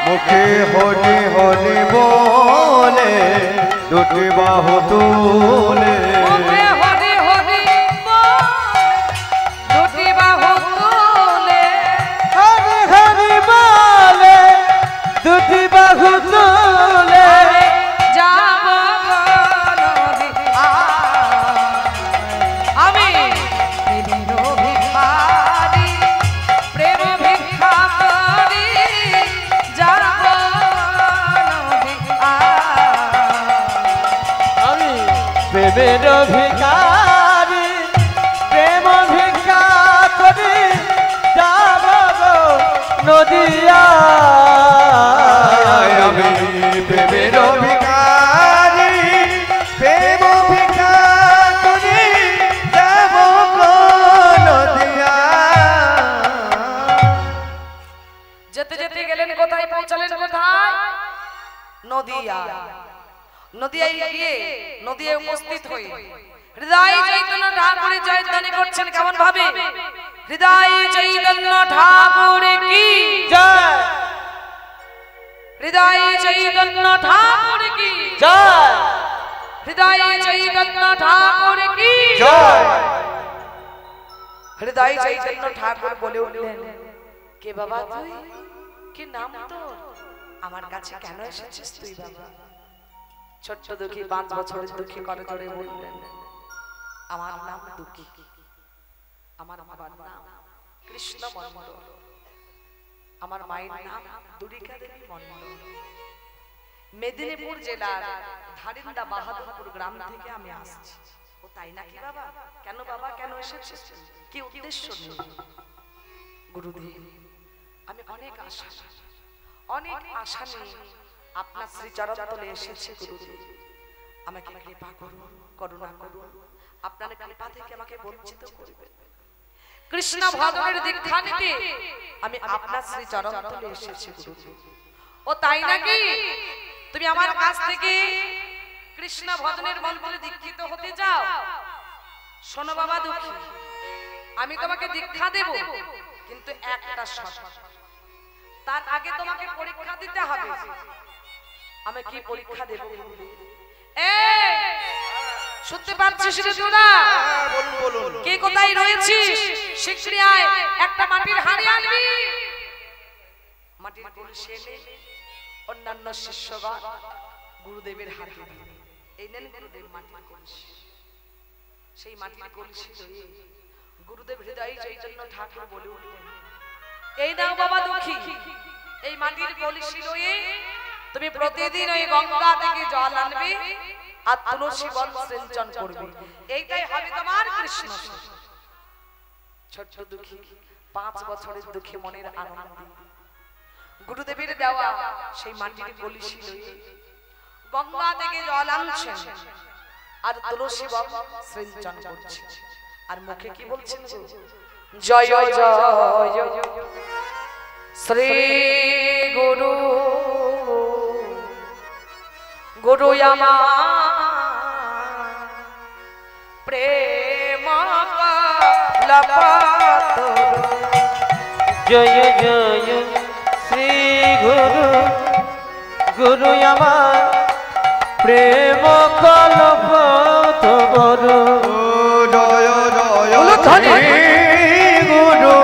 মুখে হরি হরি বলে দুটি বাহু তুলে। মুখে হরি হরি দুটি বাহু তোলে, হরি হরি বলে দুটি বাহু তুলে যাব নদী। আমি প্রেমের ভিখারি, প্রেম ভিক্ষা করি যাব নদী। আমি প্রেমের ভিখারি, প্রেম ভিক্ষা করি যাব গো নদিয়া। আমি প্রেমের ভিখারি, প্রেম ভিক্ষা করে যাব নদিয়া। যেতে যেতে গেলেন কোথায়, পৌঁছালেন কোথায়? নদিয়া। নদিয়ায় গিয়ে নদিয়ায় উপস্থিত হয়ে হৃদয় চৈতন্য ঠাকুরের জয়ধ্বনি করছেন কেমন ভাবে? হৃদয় চৈতন্য ঠাকুর কি জয়, হৃদয় চৈতন্য ঠাকুর কি জয়, হৃদয় চৈতন্য ঠাকুর কি জয়। হৃদয় চৈতন্য ঠাকুর বলে উঠলেন, কে বাবা তুই? কি নাম তোর? আমার কাছে কেন এসেছিস তুই বাবা? ছোট্ট দুঃখী 5 বছরের দুঃখী করে জোরে বললেন, আমার নাম দুঃখী, আমার বাবার নাম কৃষ্ণ মন্ডল, আমার মায়ের নাম দুরিকা দেবী মন্ডল। মেদিনীপুর জেলার ধারিন্দা বাহাদুরপুর গ্রাম থেকে আমি আসছি। ও তাই নাকি বাবা? কেন বাবা, কেন এসেছিস? কি উদ্দেশ্য নিয়ে? গুরুদেব, আমি অনেক আশা নিয়ে আপনার শ্রীচরণ তলে এসেছি গুরুদেব। আমাকে কৃপা করুন, করুণা করুন, আপনার কৃপা থেকে আমাকে বঞ্চিত করবেন। কৃষ্ণ ভজনের দীক্ষা নিতে আমি আপনার শ্রীচরণ তলে এসেছি গুরুদেব। ও তাই নাকি? তুমি আমার কাছ থেকে কৃষ্ণ ভজনের মন্ত্রে দীক্ষিত হতে চাও? শোনো বাবা দুঃখী, আমি তোমাকে দীক্ষা দেব, কিন্তু একটা শর্ত। তার আগে তোমাকে পরীক্ষা দিতে হবে। আমি কি পরীক্ষা দেব? শুনতে পাচ্ছিস রে তোরা? কে কোথায় রয়েছিস? শিগগিরই আয়, একটা মাটির হাঁড়ি আনবি। মাটির কলসি এনে অন্যান্য শিষ্যগণ গুরুদেবের হাতে দিবে। এই নেন গুরুদেব মাটির কলসি। সেই মাটির কলসি লয়ে গুরুদেব হৃদয় চৈতন্য ঠাকুর বলে উঠলেন, এই নাও বাবা দুঃখী, এই মাটির কলসি লয়ে তুমি প্রতিদিন ওই গঙ্গা থেকে জল আনবে আর তুলসী বন সিঞ্চন করবে, এইটাই হবে তোমার কৃষ্ণ। ছোট্ট দুঃখী 5 বছরের দুঃখী মনের আনন্দ গুরুদেবের দেওয়া সেই মাটির কলসি লয়ে গঙ্গা থেকে জল আনছেন আর তুলসী বন সিঞ্চন করছেন। আর মুখে কি বলছেন? জয় জয় শ্রী গুরু গুরু আমার প্রেম কলপত। জয় জয় শ্রী গুরু গুরু আমার প্রেম কলপত গুরু। জয় জয় গুরু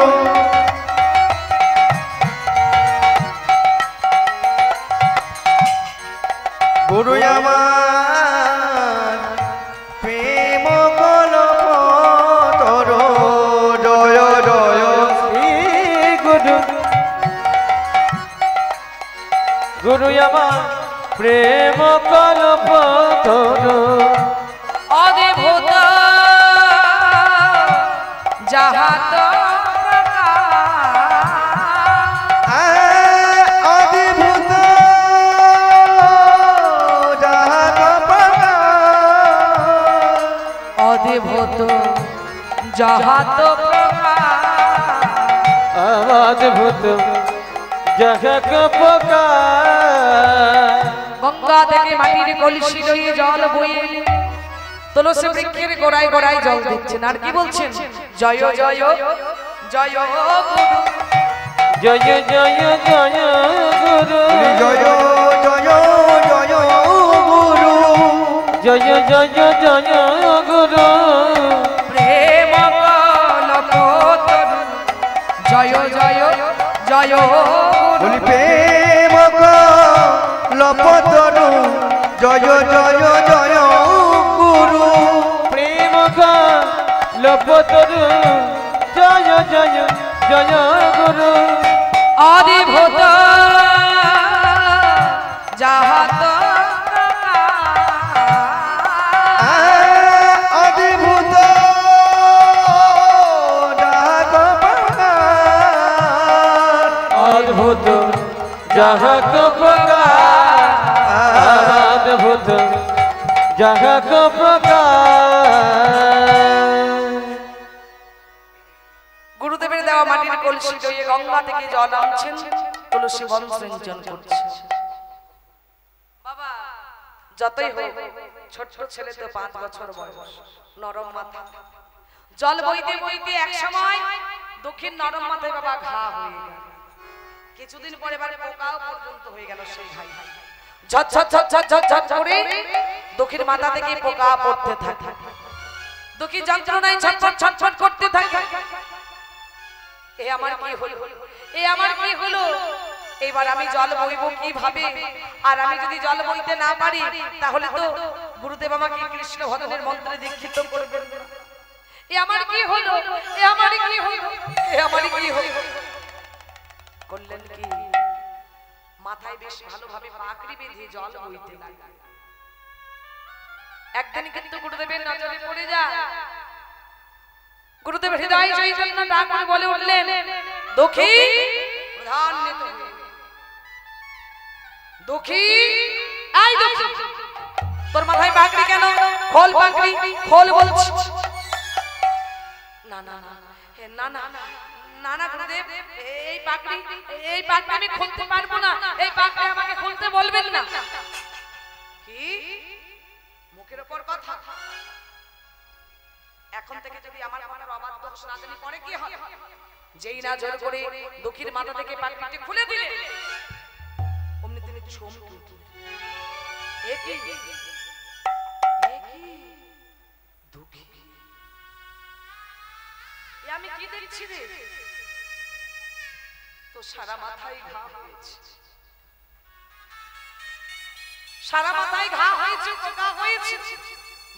গুরু আমার প্রেম কলপতর। জয় জয় শ্রী গুরু গুরু আমার প্রেম কলপতর। অদ্ভুত যাহাত অদ্ভুত যাহাত অদ্ভুত যাহাত অদ্ভুত যাহাক প্রকার। গঙ্গা থেকে মাটির কলসি লইয়ে জল বইয়ে তুলসী বৃক্ষের গোড়ায় গোড়ায় জল দিচ্ছেন আর কি বলছেন? জয় জয় জয় গুরু। জয় জয় জয় গুরু জয় জয় জয় গুরু জয় জয় জয় গুরু। প্রেম কলপতর। জয় জয় জয় বলি প্রেম কলপতরু। জয় জয় জয় গুরু প্রেম কলপতরু। জয় জয় জয় গুরু। অদ্ভুত যাহাত অদ্ভুত যাহাক প্রকার। অদ্ভুত যাহাক প্রকার। অদ্ভুত যাহাক প্রকার। গুরুদেবের দেওয়া মাটির কলসি লইয়ে গঙ্গা থেকে জল আনছেন, তুলসী বন সিঞ্চন করছেন। বাবা যতই হোক ছোট ছেলে তো 5 বছর বয়স, নরম মাথা। জল বইতে বইতে এক সময় দক্ষিণ নরম মাথায় বাবা ঘা হয়ে গেল। কিছুদিন পরে বারে পোকাও পর্যন্ত হয়ে গেল সেই ঘাই। ঝট ঝট ঝট ঝট ঝট ঝট করে দক্ষিণ মাথা থেকে পোকা পড়তে থাকে। দুঃখী যন্ত্রণায় ছটফট ছটফট করতে থাকে। এ আমার কি হলো, এ আমার কি হলো, এবার আমি জল বইবো কিভাবে? আর আমি যদি জল বইতে না পারি তাহলে তো গুরুদেব আমাকে কৃষ্ণ ভজনের মন্ত্রে দীক্ষিত করবেন। এ আমার কি হলো, এ আমার কি হলো, এ আমার কি হলো। করলেন কি, মাথায় বেশ ভালোভাবে পাকড়ি বেঁধে জল বইতে লাগলেন। একদিন কিন্তু গুরুদেবের নজরে পড়ে যায়। গুরুদেব হৃদয় চৈতন্য ডাক করে বলে উঠলেন, দুঃখী প্রধান নেতা দুঃখী, এই দুঃখী, তোর মাথায় পাগড়ি কেন? খোল পাগড়ি, খোল বলছি। না না না না না না না গুরুদেব, এই পাগড়ি আমি খুলতে পারবো না, এই পাগড়ি আমাকে খুলতে বলবেন না। কি মুখের উপর কথা? এখন থেকে যদি আমার কথার অবাধ্য শোনা জানি পরে কি হবে? যেই না জোর করে দুঃখীর মাথা থেকে পাগড়িটি খুলে দিলে অমনি তিনি চমকে উঠলেন। এ কি দুঃখী, এ আমি কি দেখছি রে? তো সারা মাথায় ঘা হয়েছে, সারা মাথায় ঘা হয়েছে, পোকা হয়েছে।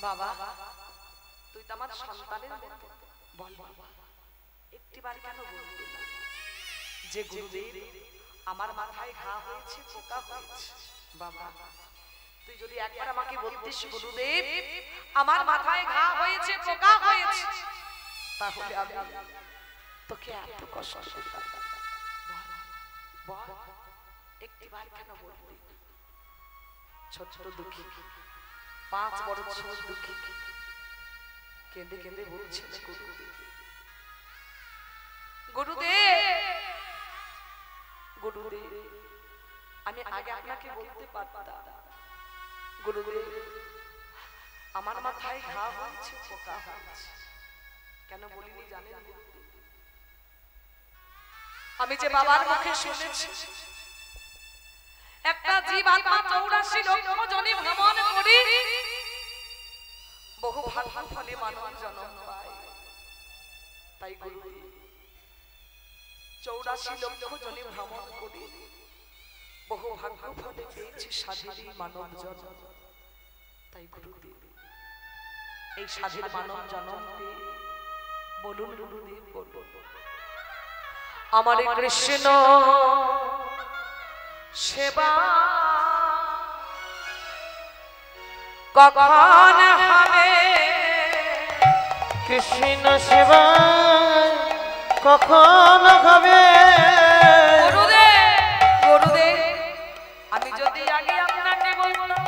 বাবা তুই তো আমার সন্তানের মতো, বল বাবা একটিবার কেন বলবি না যে গুরুদেব আমার মাথায় ঘা হয়েছে, পোকা হয়েছে। বাবা তুই যদি একবার আমাকে বলতিস গুরুদেব আমার মাথায় ঘা হয়েছে, পোকা হয়েছে, তাহলে আমি তোকে এত কষ্ট করতাম। বল একটিবার কেন বলবি? ছোট দুঃখী 5 বছর দুঃখী কেঁদে কেঁদে বলছিল গুরুদেব, গুরুদেব গুরুদেব আমি আগে আপনাকে বলতে পারতাম গুরুদেব আমার মাথায় ঘা হয়েছে, পোকা হয়েছে, কেন বলিনি জানেন? আমি যে বাবার মুখে শুনেছি একটা জীব আত্মা 84 লক্ষ জনে ভ্রমণ করি বহু ভাগ্য ফলে মানব জন্ম পায়। তাই গুরুদেব 84 লক্ষ জনে ভ্রমণ করি বহু ভাগ্য ফলে পেয়েছি সাধেরই মানব জন্ম। তাই গুরুদেব এই সাধের মানব জন্ম পেয়ে বলুন গুরুদেব বলুন আমার কৃষ্ণ সেবা কখন হবে? কৃষ্ণ সেবা কখন হবে? গুরুদেব গুরুদেব আমি যদি আগে আপনাকে বলতাম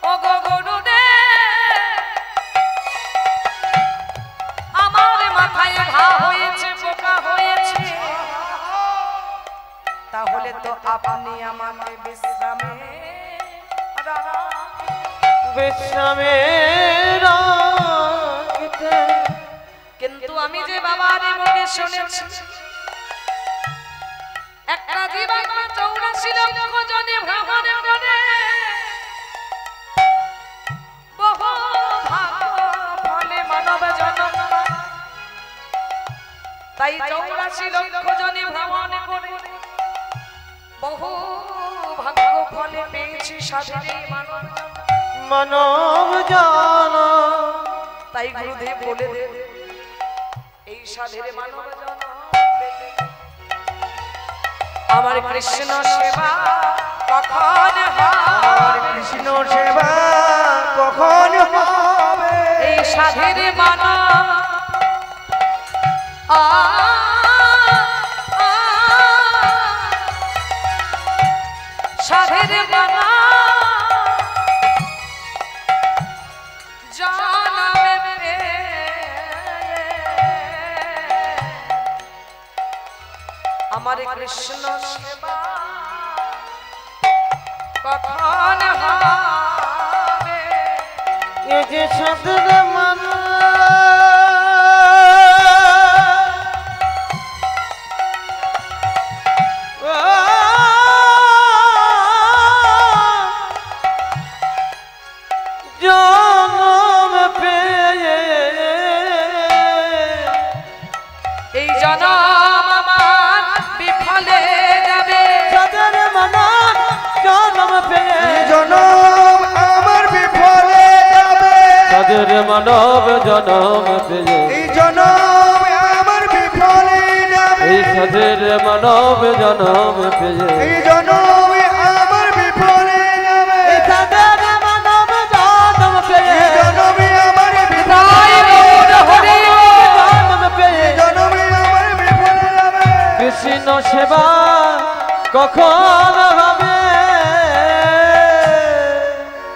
ও গো গুরুদেব আমার মাথায় ঘা হয়েছে, পোকা হয়েছে, তাহলে তো আপনি আমাকে বিশ্রামে রাখতে। কিন্তু আমি যে বাবার মুখে শুনেছি একটা জীবাত্মা 84 লক্ষ জনে ভ্রমণ করে বহু ভাগ্য ফলে মানব জন্ম পায়। তাই 84 লক্ষ জনে ভ্রমণ করে বহু ভাগ্য ফলে পেয়েছি সাধেরই মানব জন্ম। তাই গুরুদেব বলে দেন এই সাধের মানব জন্ম পেতে আমার কৃষ্ণ সেবা কখন হবে? কৃষ্ণ সেবা কখন হবে? এই সাধের মানব সাধের মানব জানাবে আমার কৃষ্ণ সেবা কখন হবে? এ যে সাধের মানব এই জনম আমার বিফলে যাবে, সাধের মানব জন্ম পেয়ে জনম আমার বিফলে যাবে। সাধের মানব জন্ম পেয়ে এই জনম আমার বিফলে যাবে। এই সাধের মানব জন্ম পেয়ে এই জনম আমার বিফলে যাবে। এই সাধের মানব জন্ম পেয়ে এই জনমে আমার তাই গৌর হরি জন্ম পেয়ে জনমে আমার বিফলে যাবে। কৃষ্ণ সেবা কখন হবে?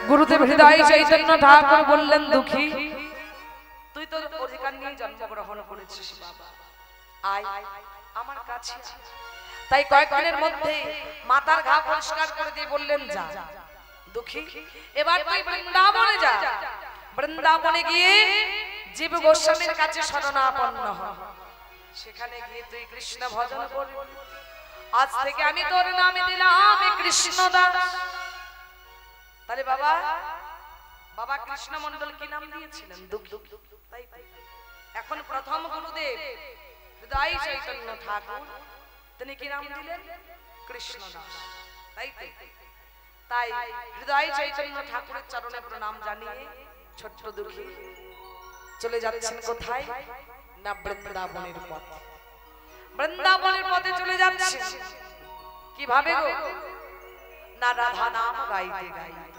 গুরুদেব হৃদয় চৈতন্য ঠাকুর বললেন দুঃখী তুই তো অধিকার নিয়ে জন্মগ্রহণ করেছিস বাবা, আয় আমার কাছে আয়। তাই কয়েকদিনের মধ্যে মাতার ঘা পরিষ্কার করে দিয়ে বললেন যা দুঃখী এবার তুই বৃন্দাবনে যা, বৃন্দাবনে গিয়ে জীব গোস্বামীর কাছে শরণাপন্ন হ, সেখানে গিয়ে তুই কৃষ্ণ ভজন করবি। আজ থেকে আমি তোর নামে দিলাম কৃষ্ণ দাস। তাহলে বাবা বাবা কৃষ্ণ মন্ডল কি নাম দিয়েছিলেন? তাই এখন প্রথম গুরুদেব হৃদয় চৈতন্য ঠাকুর তিনি কি নাম দিলেন? কৃষ্ণ দাস। তাই তাই হৃদয় চৈতন্য ঠাকুরের চরণে প্রণাম জানিয়ে ছোট্ট দুঃখী চলে যাচ্ছেন কোথায় না বৃন্দাবনের পথে। বৃন্দাবনের পথে চলে যাচ্ছেন কিভাবে গো না রাধা নাম গাইতে গাইতে।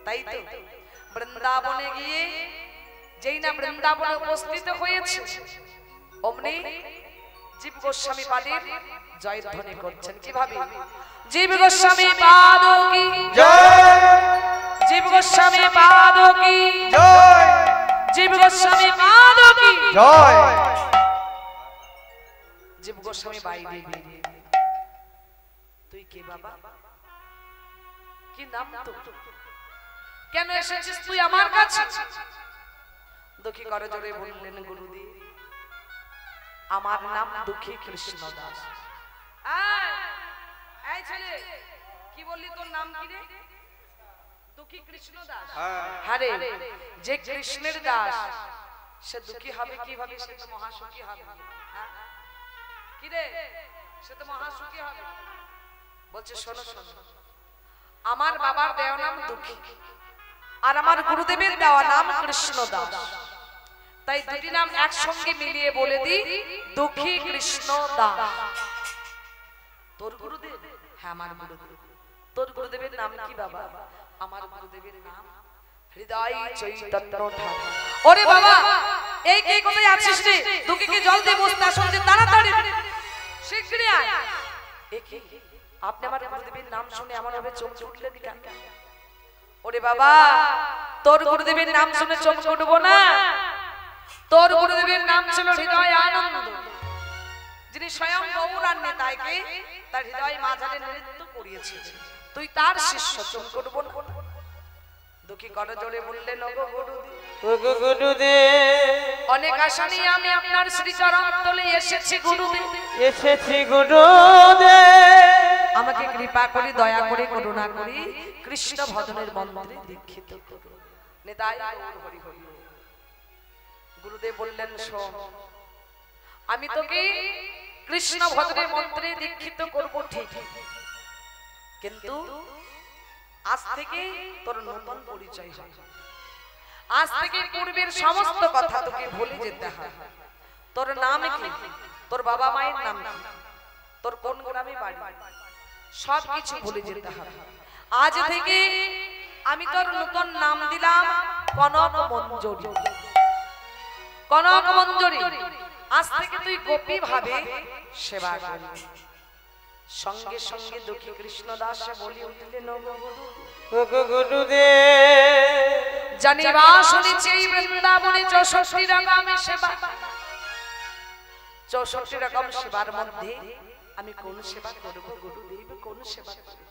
তাই তো বৃন্দাবনে গিয়ে যেই না বৃন্দাবনে উপস্থিত হয়েছে অমনি জীব গোস্বামী পাদের জয়ধ্বনি করছেন কিভাবে জীব গোস্বামী পাদ কি জয় জীব গোস্বামী পাদ কি জয় জীব গোস্বামী পাদ কি জয় জীব গোস্বামী বাইরে বেরিয়ে তুই কে বাবা কি নাম তো কেন এসেছিস তুই আমার কাছে দুঃখী করে জোরে বললেন গুরুদেব আমার নাম দুঃখী কৃষ্ণ দাস। এই ছেলে কি বললি তোর নাম কি রে দুঃখী কৃষ্ণ দাস। আরে যে কৃষ্ণের দাস সে দুঃখী হবে কিভাবে সে তো মহাসুখী হবে কি রে সে তো মহাসুখী হবে বলছে শোনো শোনো আমার বাবার দেওয়া নাম দুঃখী আর আমার গুরুদেবের দেওয়া নাম কৃষ্ণ দাস তাই দুটি নাম একসঙ্গে মিলিয়ে বলে দি দুঃখী কৃষ্ণ দাস। তোর গুরুদেব হ্যাঁ আমার গুরুদেব। তোর গুরুদেবের নাম কি বাবা আমার গুরুদেবের নাম হৃদয় চৈতন্য ঠাকুর। ওরে বাবা এই কে কোথায় আছিস রে দুঃখীকে জল দে বসতে আসছে তাড়াতাড়ি শিগগিরই আয়। একে আপনি আমার গুরুদেবের নাম শুনে আমার ভাবে চমকে উঠলেন কেন? ওরে বাবা তোর গুরুদেবের নাম শুনে চমকে উঠবো না তোর গুরুদেবের নাম ছিল হৃদয় আনন্দ যিনি স্বয়ং গৌরার নেতাকে তার হৃদয় মাঝারে নৃত্য করিয়েছে তুই তার শিষ্য চমকে উঠবো না। দুঃখী করে জোরে বললেন ওগো গুরুদেব অনেক আশা নিয়ে আমি আপনার শ্রীচরণ তলে এসেছি গুরুদেব আমাকে কৃপা করে দয়া করে করুণা করি কৃষ্ণ ভজনের মন্ত্রে দীক্ষিত করুন নেতাই হরি হরি। গুরুদেব বললেন শোন আমি তোকে কৃষ্ণ ভজনের মন্ত্রে দীক্ষিত করব ঠিক কিন্তু আজ থেকে তোর নতুন পরিচয় হবে আজ থেকে পূর্বের সমস্ত কথা তোকে ভুলে যেতে হবে। তোর নাম কি তোর বাবা মায়ের নাম কি তোর কোন গ্রামে বাড়ি সবকিছু ভুলে যেতে হবে। আজ থেকে আমি তোর নতুন নাম দিলাম কনক মঞ্জরি। কনক মঞ্জরি আজ থেকে তুই গোপী ভাবে সেবা করবি। সঙ্গে সঙ্গে দুঃখী কৃষ্ণ দাস বলি উঠলেন জানিবা শুনেছি এই বৃন্দাবনে 64 রকমের সেবা 64 রকম সেবার মধ্যে আমি কোন সেবা করব গুরুদেব কোন সেবা করব?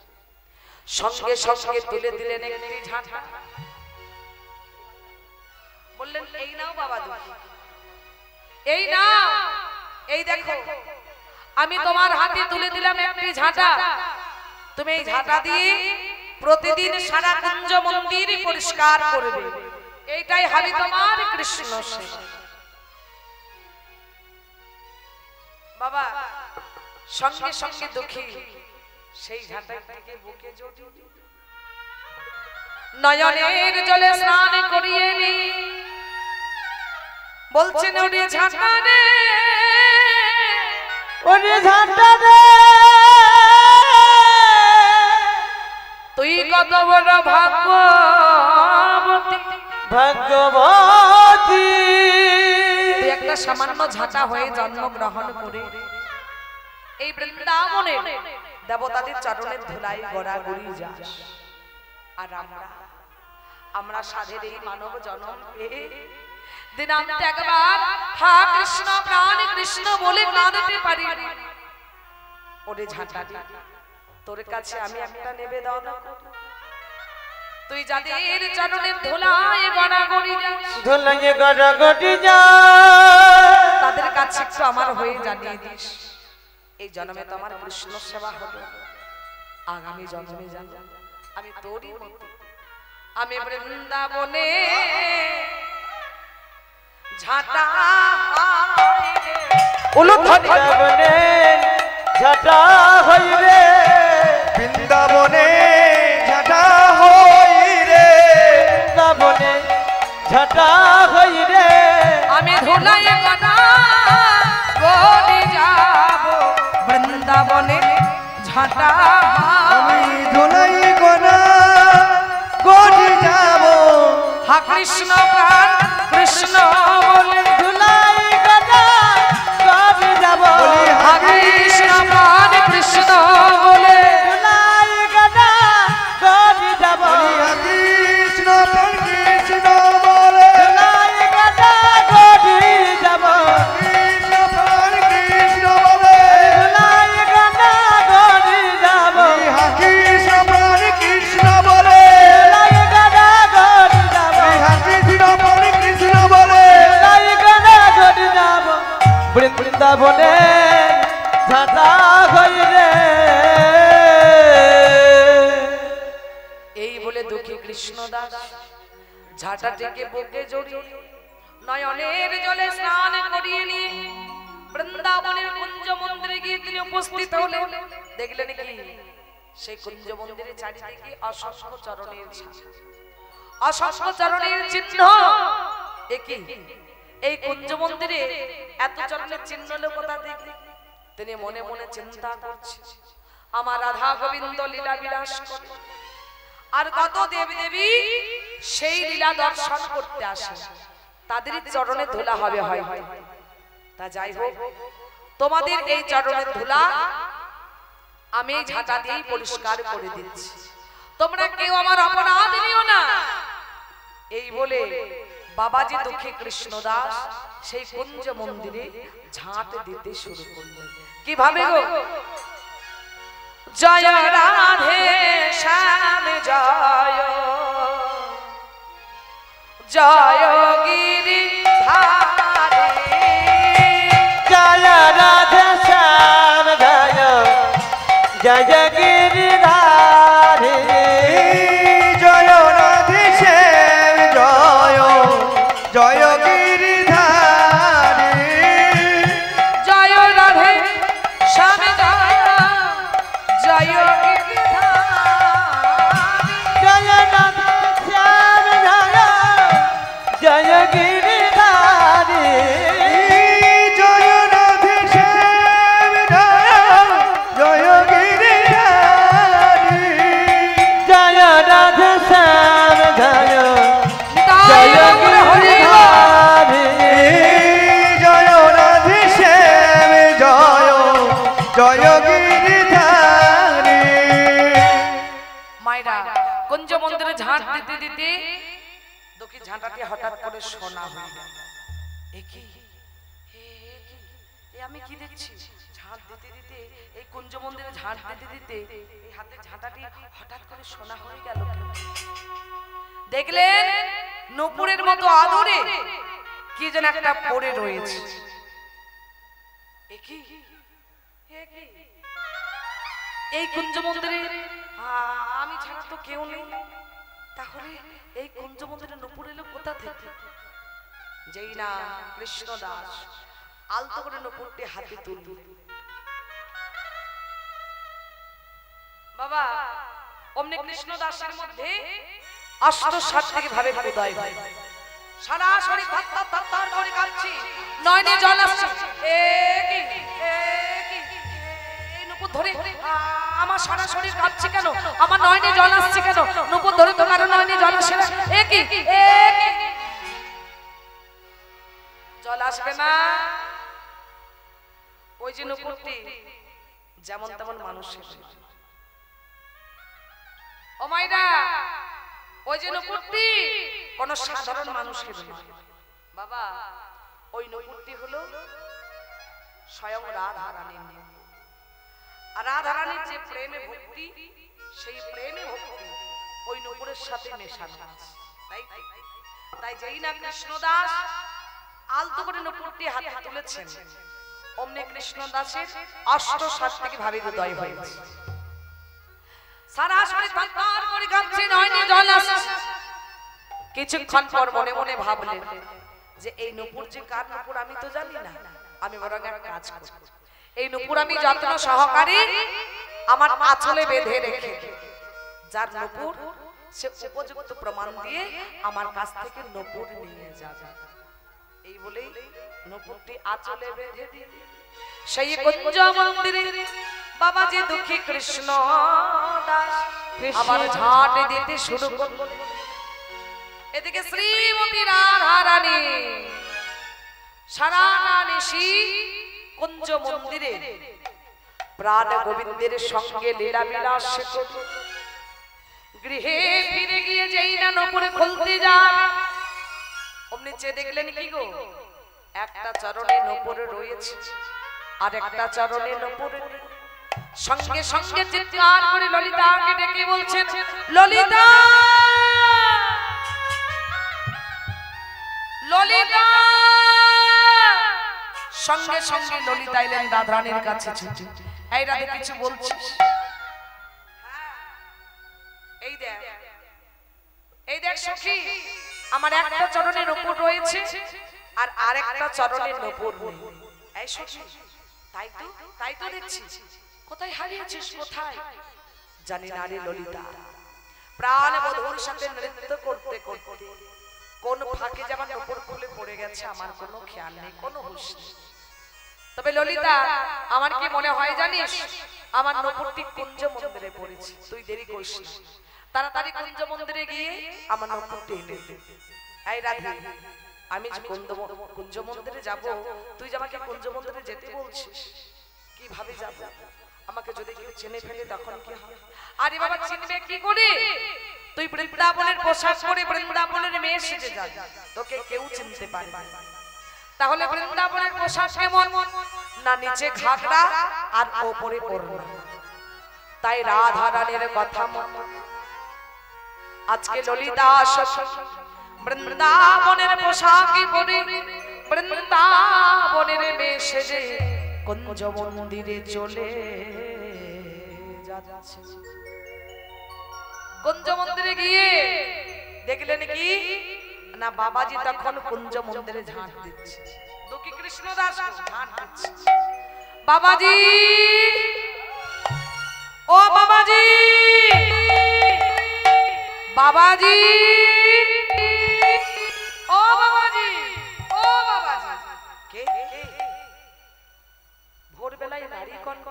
সঙ্গে সঙ্গে তুলে দিলেন একটি ঝাঁটা বললেন এই নাও বাবা দুঃখী এই নাও এই দেখো আমি তোমার হাতে তুলে দিলাম একটি ঝাঁটা তুমি এই ঝাঁটা দিয়ে প্রতিদিন সারা কুঞ্জ মন্দির পরিষ্কার করবে এইটাই হবে তোমার কৃষ্ণ সেবা। বাবা সঙ্গে সঙ্গে দুঃখী সেই ঝাঁটা থেকে বুকে জড়িয়ে নয়নের জলে স্নান করিয়ে নি বলছেন ওরে ঝাঁটা রে ওরে ঝাঁটা রে তুই কত বড় ভাগ্যবতী ভাগ্যবতী তুই একটা সামান্য ঝাঁটা হয়ে জন্মগ্রহণ করে এই বৃন্দাবনে দেবতাদের চরণের ধুলাই গড়াগড়ি যাস আর আমরা সাধের এই মানব জন্ম পেয়ে দিনান্তে একবার হা কৃষ্ণ প্রাণ কৃষ্ণ বলে কাঁদতে পারি। ওরে ঝাঁটাটি তোর কাছে আমি একটা নিবেদন তুই যাদের চরণের ধুলায় গড়াগড়ি যাস ধুলায় গড়াগড়ি যা তাদের কাছে একটু আমার হয়ে জানিয়ে দিস এই জন্মে তো আমার কৃষ্ণ সেবা হলো আগামী জন্মে জানব আমি তোরই মতো আমি বৃন্দাবনে ঝাঁটা বৃন্দাবনে ঝাঁটা হইবে বৃন্দাবনে ঝাঁটা ঝাঁটা হই রে আমি ধুলাই গনা গড়ি যাব বৃন্দাবনে ঝাঁটা আমি ধুলাই গোনা গড়ি যাব হা কৃষ্ণ প্রাণ কৃষ্ণ বলে ধুলাই গনা গড়ি যাব হা কৃষ্ণ প্রাণ কৃষ্ণ বলে ধুলাই গনা গড়ি যাব কৃষ্ণ কৃষ্ণ বলে ধুলাই গনা গড়ি যাব কৃষ্ণ কৃষ্ণ বলে ধুলাই গনা গড়ি যাব কৃষ্ণ কৃষ্ণ বলে ধুলাই গনা গড়ি যাব কৃষ্ণ কৃষ্ণ বলে ধুলাই গনা গড়ি যাব বৃন্দাবনে ঝাঁটা হই রে এই বলে দুঃখী কৃষ্ণদাস ঝাঁটাটিকে বুকে জড়িয়ে নয়নের জলে স্নান করিয়ে নিয়ে বৃন্দাবনের কুঞ্জ মন্দিরে গিয়ে তিনি উপস্থিত হলেন। দেখলেন কি সেই কুঞ্জ মন্দিরে চারিদিকে অসংখ্য চরণের ছাপ, অসংখ্য চরণের চিহ্ন। একই এই কুঞ্জ মন্দিরে এত চরণের চিহ্ন হলো কোথা থেকে? তিনি মনে মনে চিন্তা করছে, আমার রাধা গোবিন্দ লীলা বিলাস করে আর কত দেবী দেবী সেই লীলা দর্শন করতে আসে, তাদেরই চরণে ধুলা হবে হয়। তা যাই হোক, তোমাদের এই চরণের ধুলা আমি এই ঝাঁটা দিয়েই পরিষ্কার করে দিচ্ছি, তোমরা কেউ আমার অপরাধ নিও না। এই বলে বাবাজি দুঃখী কৃষ্ণদাস সেই কুঞ্জ মন্দিরে ঝাঁট দিতে শুরু করলেন। কিভাবে গো? জয় রাধে শ্যাম জয়, জয় গিরিধারী, জয় রাধে শ্যাম জয় জয় গিরিধারী, জয় রাধে শ্যাম জয় জয় গিরিধারী, জয় রাধে শ্যাম জয় জয় গিরিধারী, জয় রাধে শ্যাম জয় জয় গিরিধারী, জয় রাধে শ্যাম জয় জয় গিরিধারী, জয় রাধে শ্যাম জয় তাই জয় বলে হরি বল। গিরিধারী, জয় রাধে শ্যাম জয় জয় গিরিধারী। মায়েরা কুঞ্জ মন্দিরে ঝাঁট দিতে দিতে দুঃখী ঝাঁটাটি হঠাৎ করে শোনা হয়ে গেল। এ কি? এ আমি কি দেখছি? ঝাঁট দিতে দিতে এই কুঞ্জ মন্দিরে ঝাঁট দিতে দিতে এই হাতে ঝাঁটাটি হঠাৎ করে শোনা হয়ে গেল। দেখলেন নূপুরের মতো আদরে কি যেন একটা পড়ে রয়েছে। এ কি? এ কি? এই কুঞ্জ মন্দিরে আমি ছাড়া তো কেউ নেই, তাহলে এই কুঞ্জ মন্দিরে নূপুর এলো কোথা থেকে? যেই না কৃষ্ণদাস আলতো করে নূপুরটি হাতে তুলল। বাবা অমনি কৃষ্ণদাসের মধ্যে অষ্টসাত্ত্বিক ভাবে উদয় হয়। সারা শরীর থরথর থরথর করে কাঁপছে, নয়নে জল আসছে। এ কি? এ কি? এই নূপুর ধরে আমার সারা শরীর কাঁপছে কেন? আমার নয়নে জল আসছে কেন? নূপুর ধরে তো কারো নয়নে জল আসে না। এ কি? এ কি? জল আসবে না। ওই যে নূপুরটি যেমন তেমন মানুষের, ও মাইরা, ওই যে নূপুরটি কোন সাধারণ মানুষের নয় বাবা। ওই নূপুরটি হলো স্বয়ং রাধা রানীর নূপুর। আর রাধা রানীর যে প্রেমে ভক্তি, সেই প্রেমে ভক্তি ওই নূপুরের সাথে মেশানো আছে। তাই যেই না কৃষ্ণদাস আলতো করে নূপুরটি হাতে তুলেছেন, অমনি কৃষ্ণদাসের অষ্টসাত্ত্বিক ভাবে উদয় হয়েছে। সারা শরীর থরথর করে কাঁপছে, নয়নে জল আসছে। কিছুক্ষণ পর মনে মনে ভাবলেন যে এই নূপুর যে কার নূপুর আমি তো জানি না, আমি বরং এক কাজ করব, এই নূপুর আমি যত্ন সহকারে আমার আঁচলে বেঁধে রেখে, যার নূপুর সে উপযুক্ত প্রমাণ দিয়ে আমার কাছ থেকে নূপুর নিয়ে যাবে। এই বলেই নূপুরটি আঁচলে বেঁধে দিয়ে সেই কুঞ্জ মন্দিরে বাবাজি দুঃখী কৃষ্ণ দাস আবার ঝাঁট দিতে শুরু করলেন। এদিকে শ্রীমতী রাধা রানী সারা নিশি কুঞ্জ মন্দিরে প্রাণ গোবিন্দের সঙ্গে লীলা বিলাস করত। গৃহে ফিরে গিয়ে যেই না নূপুর খুলতে যান, অমনি চেয়ে দেখলেন কি গো, একটা চরণে নূপুর রয়েছে আর একটা চরণে নূপুর নেই। সঙ্গে সঙ্গে চিৎকার করে ললিতাকে ডেকে বলছেন, ললিতা ললিতা। সঙ্গে সঙ্গে ললিতা এলেন রাধারানীর কাছে ছুটে। এই রাধে কিছু বলছিস? এই দেখ, এই দেখ সখী, আমার একটা চরণে নূপুর রয়েছে আর আরেকটা চরণে নূপুর নেই। এই সখী, তাই তো দেখছি। কোথায় হারিয়েছিস? কোথায়? জানি না রে ললিতা। প্রাণ বধূর সাথে নৃত্য করতে করতে কোন ফাঁকে যেমন নূপুর খুলে পড়ে গেছে আমার কোনো খেয়াল নেই, কোনো হুঁশ নেই। তবে ললিতা, আমার কি মনে হয় জানিস, আমার নূপুরটি কুঞ্জ মন্দিরে পড়েছে। তুই দেরি করিস না, তাড়াতাড়ি কুঞ্জ মন্দিরে গিয়ে আমার নূপুরটি এনে দে। এই রাধে, আমি কুঞ্জ মন্দিরে যাব, তুই যে আমাকে কুঞ্জ মন্দিরে যেতে বলছিস, কিভাবে যাব? আমাকে যদি কেউ চিনে ফেলে তখন কি হবে? আরে বাবা, চিনবে কি করে? তুই বৃন্দাবনের পোশাক পরে বৃন্দাবনের মেয়ে সেজে যাবি, তোকে কেউ চিনতে পারবে না। তাহলে বৃন্দাবনের পোশাক কেমন? না নিচে ঘাগরা আর উপরে ওড়না। তাই রাধা রানীর কথা মতো আজকে ললিতা বৃন্দাবনের পোশাক পরে বৃন্দাবনের মেয়ে সেজে কুঞ্জ মন্দিরে চলে যাচ্ছে। কুঞ্জ মন্দিরে গিয়ে দেখলেন কি না, বাবাজি তখন কুঞ্জ মন্দিরে ঝাঁট দিচ্ছে। দুঃখী কৃষ্ণ দাস ঝাঁট দিচ্ছে। বাবাজি, ও বাবাজি, বাবাজি, ও বাবাজি, ও বাবাজি। কে? ভোরবেলায় নারী কণ্ঠ,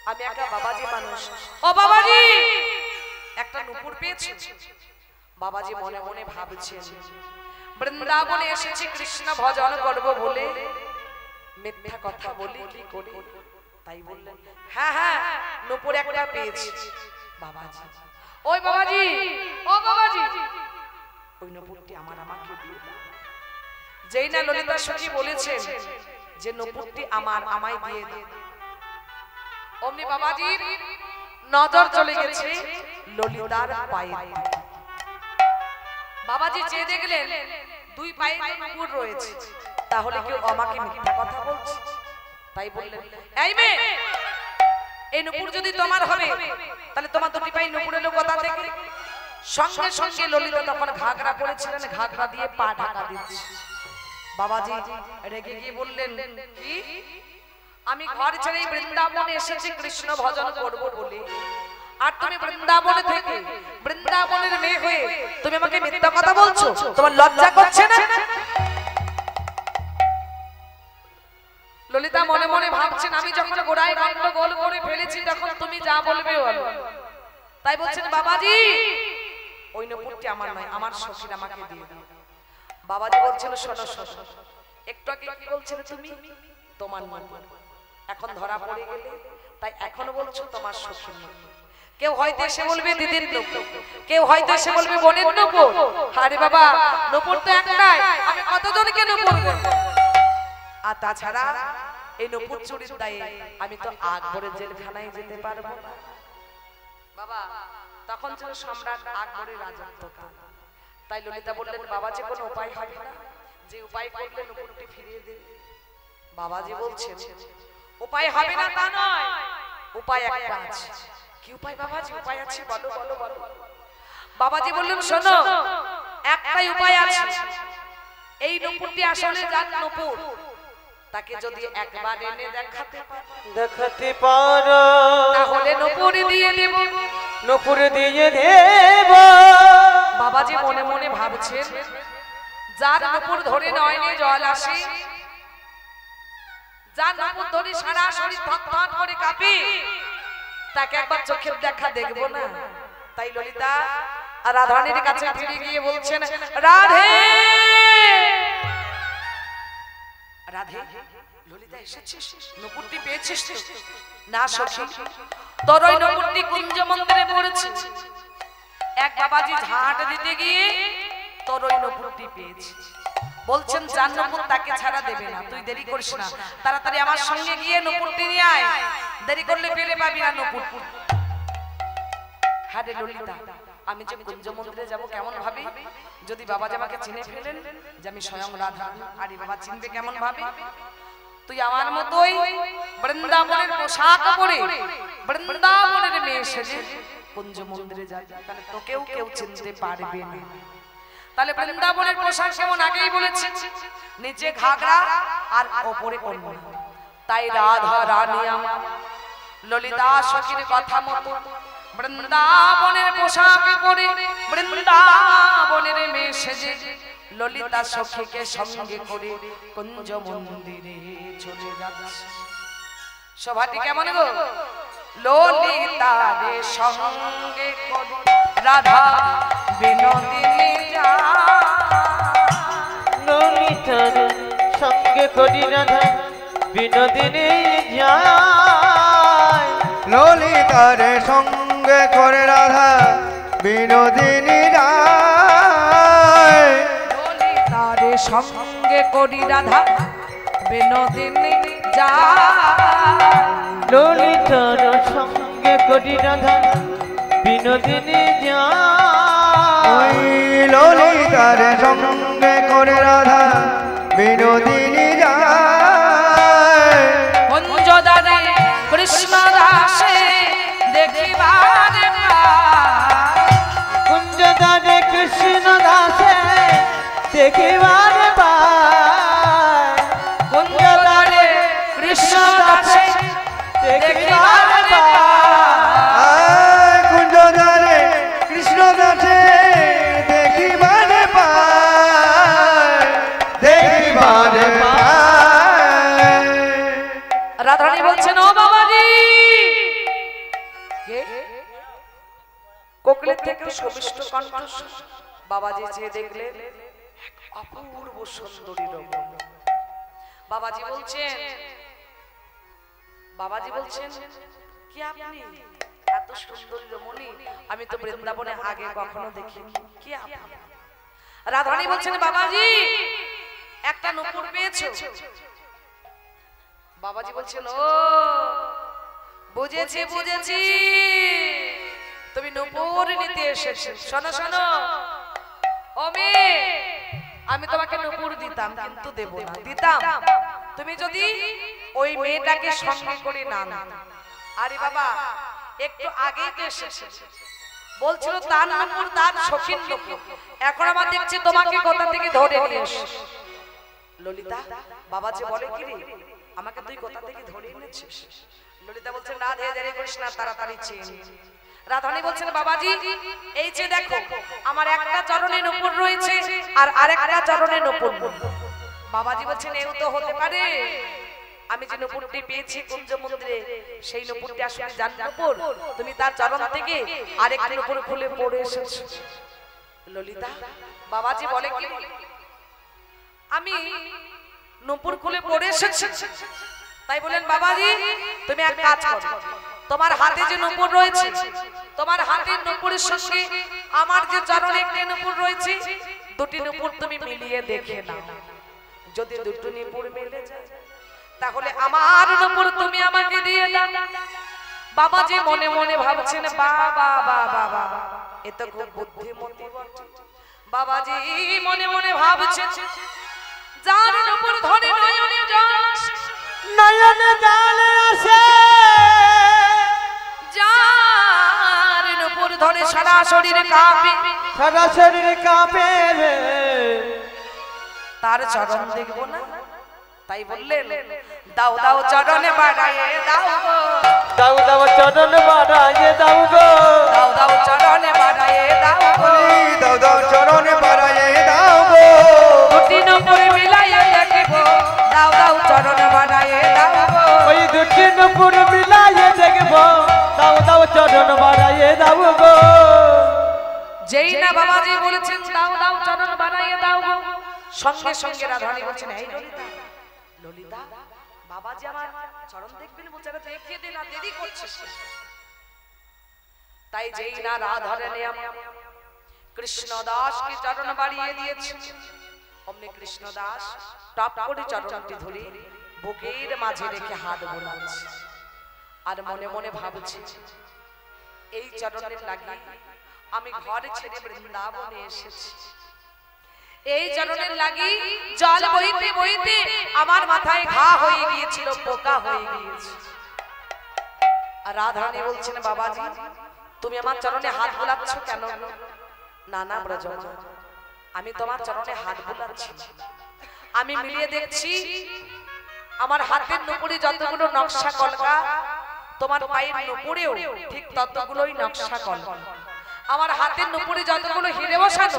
আমি একা বাবাজি মানুষ। ও বাবাজি, একটা নূপুর পেয়েছি। বাবাজি মনে মনে ভাবছেন, বৃন্দাবনে এসেছি কৃষ্ণ ভজন করব বলে মিথ্যা কথা বলি কি করে? তাই বললেন, হ্যাঁ হ্যাঁ, নূপুর একটা পেয়েছি। বাবাজি, ওই বাবাজি, ও বাবাজি, ওই নূপুরটি আমাকে দিয়ে দাও। যেই না ললিতা সখী বলেছেন যে নূপুরটি আমায় দিয়ে দাও, অমনি বাবাজির নজর চলে গেছে ললিতার পায়ে। বাবাজি চেয়ে দেখলেন দুই পায়ে নূপুর রয়েছে, তাহলে কেউ আমাকে মিথ্যা কথা বলছে। তাই বললেন, এই মেয়ে, এই নূপুর যদি তোমার হবে তাহলে তোমার দুটি পায়ে নূপুর এলো কোথা থেকে? সঙ্গে সঙ্গে ললিতা তখন ঘাগরা পরেছিলেন, ঘাগরা দিয়ে পা ঢাকা দিচ্ছে। বাবাজি রেগে গিয়ে বললেন, কি? আমি ঘর ছেড়ে বৃন্দাবনে এসেছি কৃষ্ণ ভজন করব বলে, আর তুমি বৃন্দাবনে থেকে বৃন্দাবনের মেয়ে হয়ে তুমি আমাকে মিথ্যা কথা বলছো? তোমার লজ্জা করছে না? ললিতা মনে মনে ভাবছেন, আমি যখন গোড়ায় গন্ডগোল করে ফেলেছি তখন তুমি যা বলবে বলো। তাই বলছেন, বাবাজি, ওই নূপুরটি আমার নয়, আমার সখীর আমাকে দিয়ে দাও। বাবাজি বলছেন, শোনো শোনো, একটু আগে কি বলছিলে তুমি? তোমার নূপুর। এখন ধরা পড়ে গেলে তাই এখনো বলছো তোমার সখীর নূপুর। কেউ হয়তো এসে বলবে দিদির নূপুর, কেউ হয়তো এসে বলবে বোনের নূপুর। আরে বাবা, নূপুর তো একটাই, আমি কতজনকে নূপুর করব? আর তাছাড়া এই নূপুর চুরির দায়ে আমি তো আকবরের জেলখানায় যেতে পারবো না। বাবা, তখন ছিল সম্রাট আকবরের রাজত্বকাল। তাই ললিতা বললেন, বাবাজি কোনো উপায় হবে না? যে উপায় করলে নূপুরটি ফিরিয়ে দেবে। বাবাজি বলছেন, উপায় হবে না তা নয়, উপায় একটা আছে। কি উপায় বাবাজি? উপায় আছে, বলো বলো বলো। বাবাজি বললেন, শোনো, একটাই উপায় আছে। এই নূপুরটি আসলে যার নূপুর, তাকে যদি একবার এনে দেখাতে পারো পারো তাহলে নূপুর দিয়ে দেব। নপুর দিয়ে দেব। বাবাজি মনে মনে ভাবছেন যার নপুর ধরে নয়নে জল আসে, যার নপুর ধরে সারা শরীর থরথর করে কাঁপে, তাকে একবার চোখের দেখা দেখবো না? তাই ললিতা আর রাধারানীর কাছে ফিরে গিয়ে বলছেন, রাধে রাধে, ললিতা এসেছিস? নপুরটি পেয়েছিস তো? না সখী, তোর ওই নপুরটি কুঞ্জ মন্দিরে পড়েছে। এক বাবাজি ঝাঁট দিতে গিয়ে তোর ওই নপুরটি পেয়েছি। বলছেন যার নপুর তাকে ছাড়া দেবে না, তুই দেরি করিস না, তাড়াতাড়ি আমার সঙ্গে গিয়ে নপুরটি নিয়ে আয়, দেরি করলে পেলে পাবি না নপুর। হ্যাঁ রে ললিতা, আমি যে কুঞ্জ মন্দিরে যাবো কেমন ভাবে? যদি বাবাজি আমাকে চিনে ফেলেন যে আমি স্বয়ং রাধা, আরে বাবা চিনবে কেমন ভাবে? তুই আমার মতোই বৃন্দাবনের পোশাক পরে বৃন্দাবনের মেয়ে সেজে কুঞ্জ মন্দিরে যাবি, তাহলে তোকেও কেউ চিনতে পারবে না। তাহলে বৃন্দাবনের পোশাক কেমন আগেই বলেছি, নিচে ঘাগরা আর ওপরে ওড়না। তাই রাধা রানী আমার ললিতা সখীর কথা মতো বৃন্দাবনের পোশাক পরে বৃন্দাবনের মেয়ে সেজে ললিতা সখীকে সঙ্গে করে কুঞ্জ মন্দিরে চলে যাচ্ছে। সভাটি কেমন গো? ললিতা রে সঙ্গে করে রাধা বিনোদিনী যায়, ললিতার সঙ্গে করি রাধা বিনোদিনী যায়। ললিতার সঙ্গে করে রাধা বিনোদিনী যায়। ললিতার সঙ্গে করি রাধা বিনোদিনী যায়। ললিতার সঙ্গে করি রাধা বিনোদিনী যায়। ওই ললিতার সঙ্গে করে রাধা বিনোদিনী যায়। কুঞ্জদারে কৃষ্ণ দাসে দেখিবার কুঞ্জদারে কৃষ্ণ দাসে দেখিবার পায়। কুঞ্জদারে কৃষ্ণ দাসে দেখিবার আয় কুঞ্জদারে কৃষ্ণ দাসে দেখিবার পায়, দেখিবার পায়। রাধারানী বলছেন, ও বাবাজি, কোকিলের থেকে সুমিষ্ট কণ্ঠ। বাবাজি চেয়ে দেখলেন অপূর্ব সুন্দরী রমণী। বাবাজি বলছেন, বাবাজি বলছেন কি আপনি এত সুন্দরী রমণী আমি তো বৃন্দাবনে আগে কখনো দেখিনি, কি আপনি? রাধারানী বলছেন, বাবাজি একটা নূপুর পেয়েছো? বাবাজি বলছেন, ও বুঝেছি বুঝেছি, তুমি নূপুর নিতে এসেছো। শোনো শোনো ও মেয়ে, আমি তোমাকে নূপুর দিতাম কিন্তু দেব না, দিতাম তুমি যদি ওই মেয়েটাকে সঙ্গে করে না নাও। আরে বাবা একটু আগেই তো এসেছে, বলছিল তার নূপুর তার সখীর নূপুর, এখন আমার দেখছি তোমাকে কোথা থেকে ধরে নিয়ে এসে। ললিতা বাবাজি বলে, কি রে আমাকে তুই কোথা থেকে ধরে এনেছিস? ললিতা বলছেন, না ধীরে দেরি করিস না, তাড়াতাড়ি চেয়ে নে। রাধারানী বলছেন, বাবাজি এই যে দেখো আমার একটা চরণে নূপুর রয়েছে আর আরেকটা চরণে নূপুর। বাবাজি বলছেন, এও তো হতে পারে, আমি যে নূপুরটি পেয়েছি কুঞ্জ মন্দিরে সেই নূপুরটি আসলে জান নূপুর, তুমি তার চরণ থেকে আরেকটা নূপুর খুলে পড়ে এসেছো। ললিতা বাবাজি বলে, কি আমি নূপুর খুলে পড়ে এসেছি? তাই বলেন, বাবাজি তুমি এক কাজ করো, তোমার হাতে যে নূপুর রয়েছে, তোমার হাতের নূপুরের সঙ্গে আমার যে চরণে একটি নূপুর রয়েছে, দুটি নূপুর তুমি মিলিয়ে দেখে নাও। যদি দুটো নূপুর মিলে যায় তাহলে আমার নূপুর তুমি আমাকে দিয়ে দাও। বাবাজি মনে মনে ভাবছেন, বাবা বাবা বাবা এ তো খুব বুদ্ধিমতী বটে। বাবাজি মনে মনে ভাবছেন, যার নূপুর ধরে নয়নে জল আসে, নয়নে জল আসে, যার নূপুর ধরে সারা শরীর কাঁপে, সারা শরীর কাঁপে, তার চরণ দেখবো না? তাই বললেন, দাও দাও চরণে বাড়ায়ে দাও গো। দাও দাও চরণ বাড়াইয়ে দাও গো দাও দাও চরণে বাড়ায়ে দাও গো দাও দাও চরণে বাড়াইয়ে দাও গো দুটি নূপুর মিলাইয়ে দেখব দাও দাও চরণে বাড়ায়ে দাও গো ওই দুটি নূপুর মিলাইয়ে দেখব দাও দাও চরণ বাড়াইয়ে দাও গো যেই না বাবাজি বলেছেন দাও দাও চরণ বাড়াইয়ে দাও গো সঙ্গে সঙ্গে রাধারানী বলছেন এই ললিতা ললিতা বাবাজি আমার চরণ দেখবেন মোচারা দেখিয়ে দে না দেরি করছিস তাই যেই না রাধারানী কৃষ্ণ দাসকে চরণ বাড়িয়ে দিয়েছে অমনি কৃষ্ণ দাস টপ করে চরণটি ধরে বুকের মাঝে রেখে হাত বোলাচ্ছে আর মনে মনে ভাবছে এই চরণের লাগি আমি ঘরে ছেড়ে বৃন্দাবনে এসেছি এই চরণের লাগি জল বইতে বইতে আমার মাথায় ঘা হয়ে গিয়েছিল পোকা হয়ে গিয়েছে আর রাধারানী বলছেন বাবাজি তুমি আমার চরণে হাত বোলাচ্ছ কেন না না ব্রজমা আমি তোমার চরণে হাত বোলাচ্ছি আমি মিলিয়ে দেখছি আমার হাতের নুপুরে যতগুলো নকশা কলকা তোমার পায়ের নুপুরেও ঠিক ততগুলোই নকশা কলকা আমার হাতের নুপুরে যতগুলো হিরে বসানো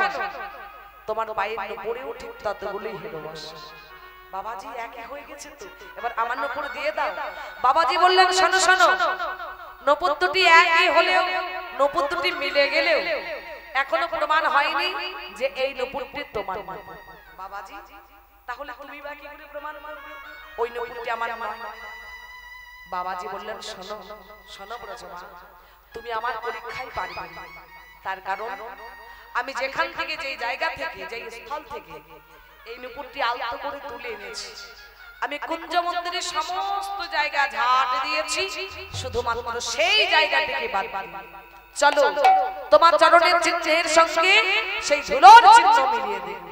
তোমার পায়ের নুপুরেও ঠিক ততগুলোই হিরে বসানো বাবাজি একই হয়ে গেছে তো এবার আমার নুপুর দিয়ে দাও বাবাজি বললেন শোনো শোনো নুপুর দুটি একই হলেও নুপুর দুটি মিলে গেলেও এখনো প্রমাণ হয়নি যে এই নুপুরটি তোমার বাবাজি তাহলে তুমি বা কি করে প্রমাণ করবে ওই নুপুরটি আমার নয় বাবাজি বললেন শোনো শোনো ব্রজমা তুমি আমার পরীক্ষায় পারবে না তার কারণ আমি যেখান থেকে যেই জায়গা থেকে যেই স্থল থেকে এই নুপুরটি আলতো করে তুলে এনেছি আমি কুঞ্জ মন্দিরের সমস্ত জায়গা ঝাড় দিয়েছি শুধুমাত্র সেই জায়গাটিকে বাদ দিয়ে চলো তোমার চরণের চিহ্নের সঙ্গে সেই ধুলোর চিহ্ন মিলিয়ে দেব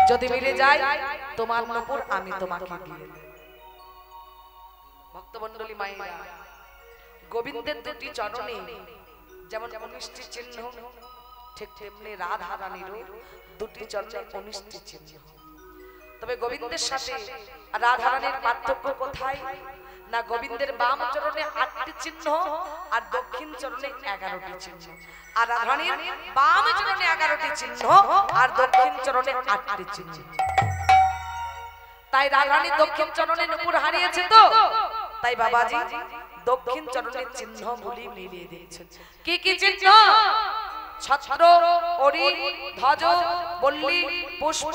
যদি মিলে যায় তোমার নুপুর আমি তোমাকে দিয়ে দেব ভক্তমণ্ডলী মায়েরা গোবিন্দের দুটি চরণে যেমন 19টি চিহ্ন ঠিক তেমনি রাধারানীরও দুটি চরণে 19টি চিহ্ন তবে গোবিন্দের সাথে রাধারানীর পার্থক্য কোথায় না গোবিন্দের বাম চরণে 8টি চিহ্ন আর দক্ষিণ চরণে 11টি চিহ্ন আর রাধারানীর বাম চরণে 11টি চিহ্ন আর দক্ষিণ চরণে 8টি চিহ্ন তাই রাধারানী দক্ষিণ চরণে নুপুর হারিয়েছে তো তাই বাবাজি দক্ষিণ চরণের চিহ্নগুলি মিলিয়ে দিয়েছেন কি কি চিহ্ন ছত্র অরি ধ্বজ বল্লী পুষ্প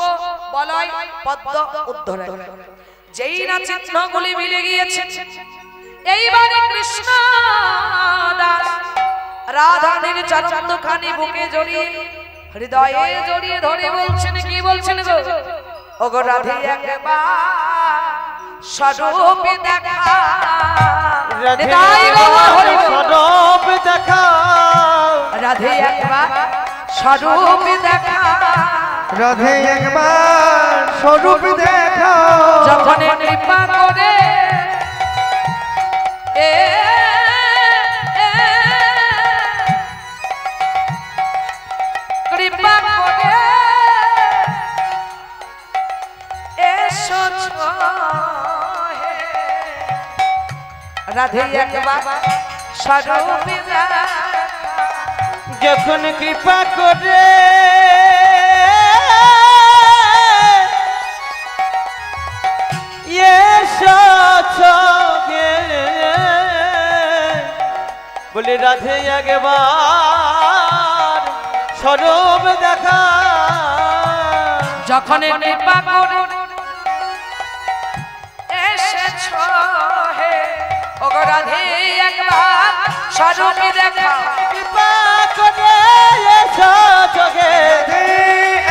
বলয় পদ্ম উদ্ধরণ যেই না চিহ্নগুলি মিলে গিয়েছে এইবারে কৃষ্ণ দাস রাধারানীর চরণ দুখানি বুকে জড়িয়ে হৃদয়ে জড়িয়ে ধরে বলছেন কি বলছেন গো ওগো রাধে একবার স্বরূপ দেখা স্বরূপ দেখা রাধে একবার স্বরূপ দেখা রাধে একবার স্বরূপ দেখা যখন কৃপা করে কৃপা করে এসো রাধে একবার স্বরূপ দেখা যখন কৃপা করে বলে রাধে একবার স্বরূপ দেখা যখন কৃপা করে এসেছো হে ওগো রাধে একবার স্বরূপ দেখা কৃপা করে এসো চোখে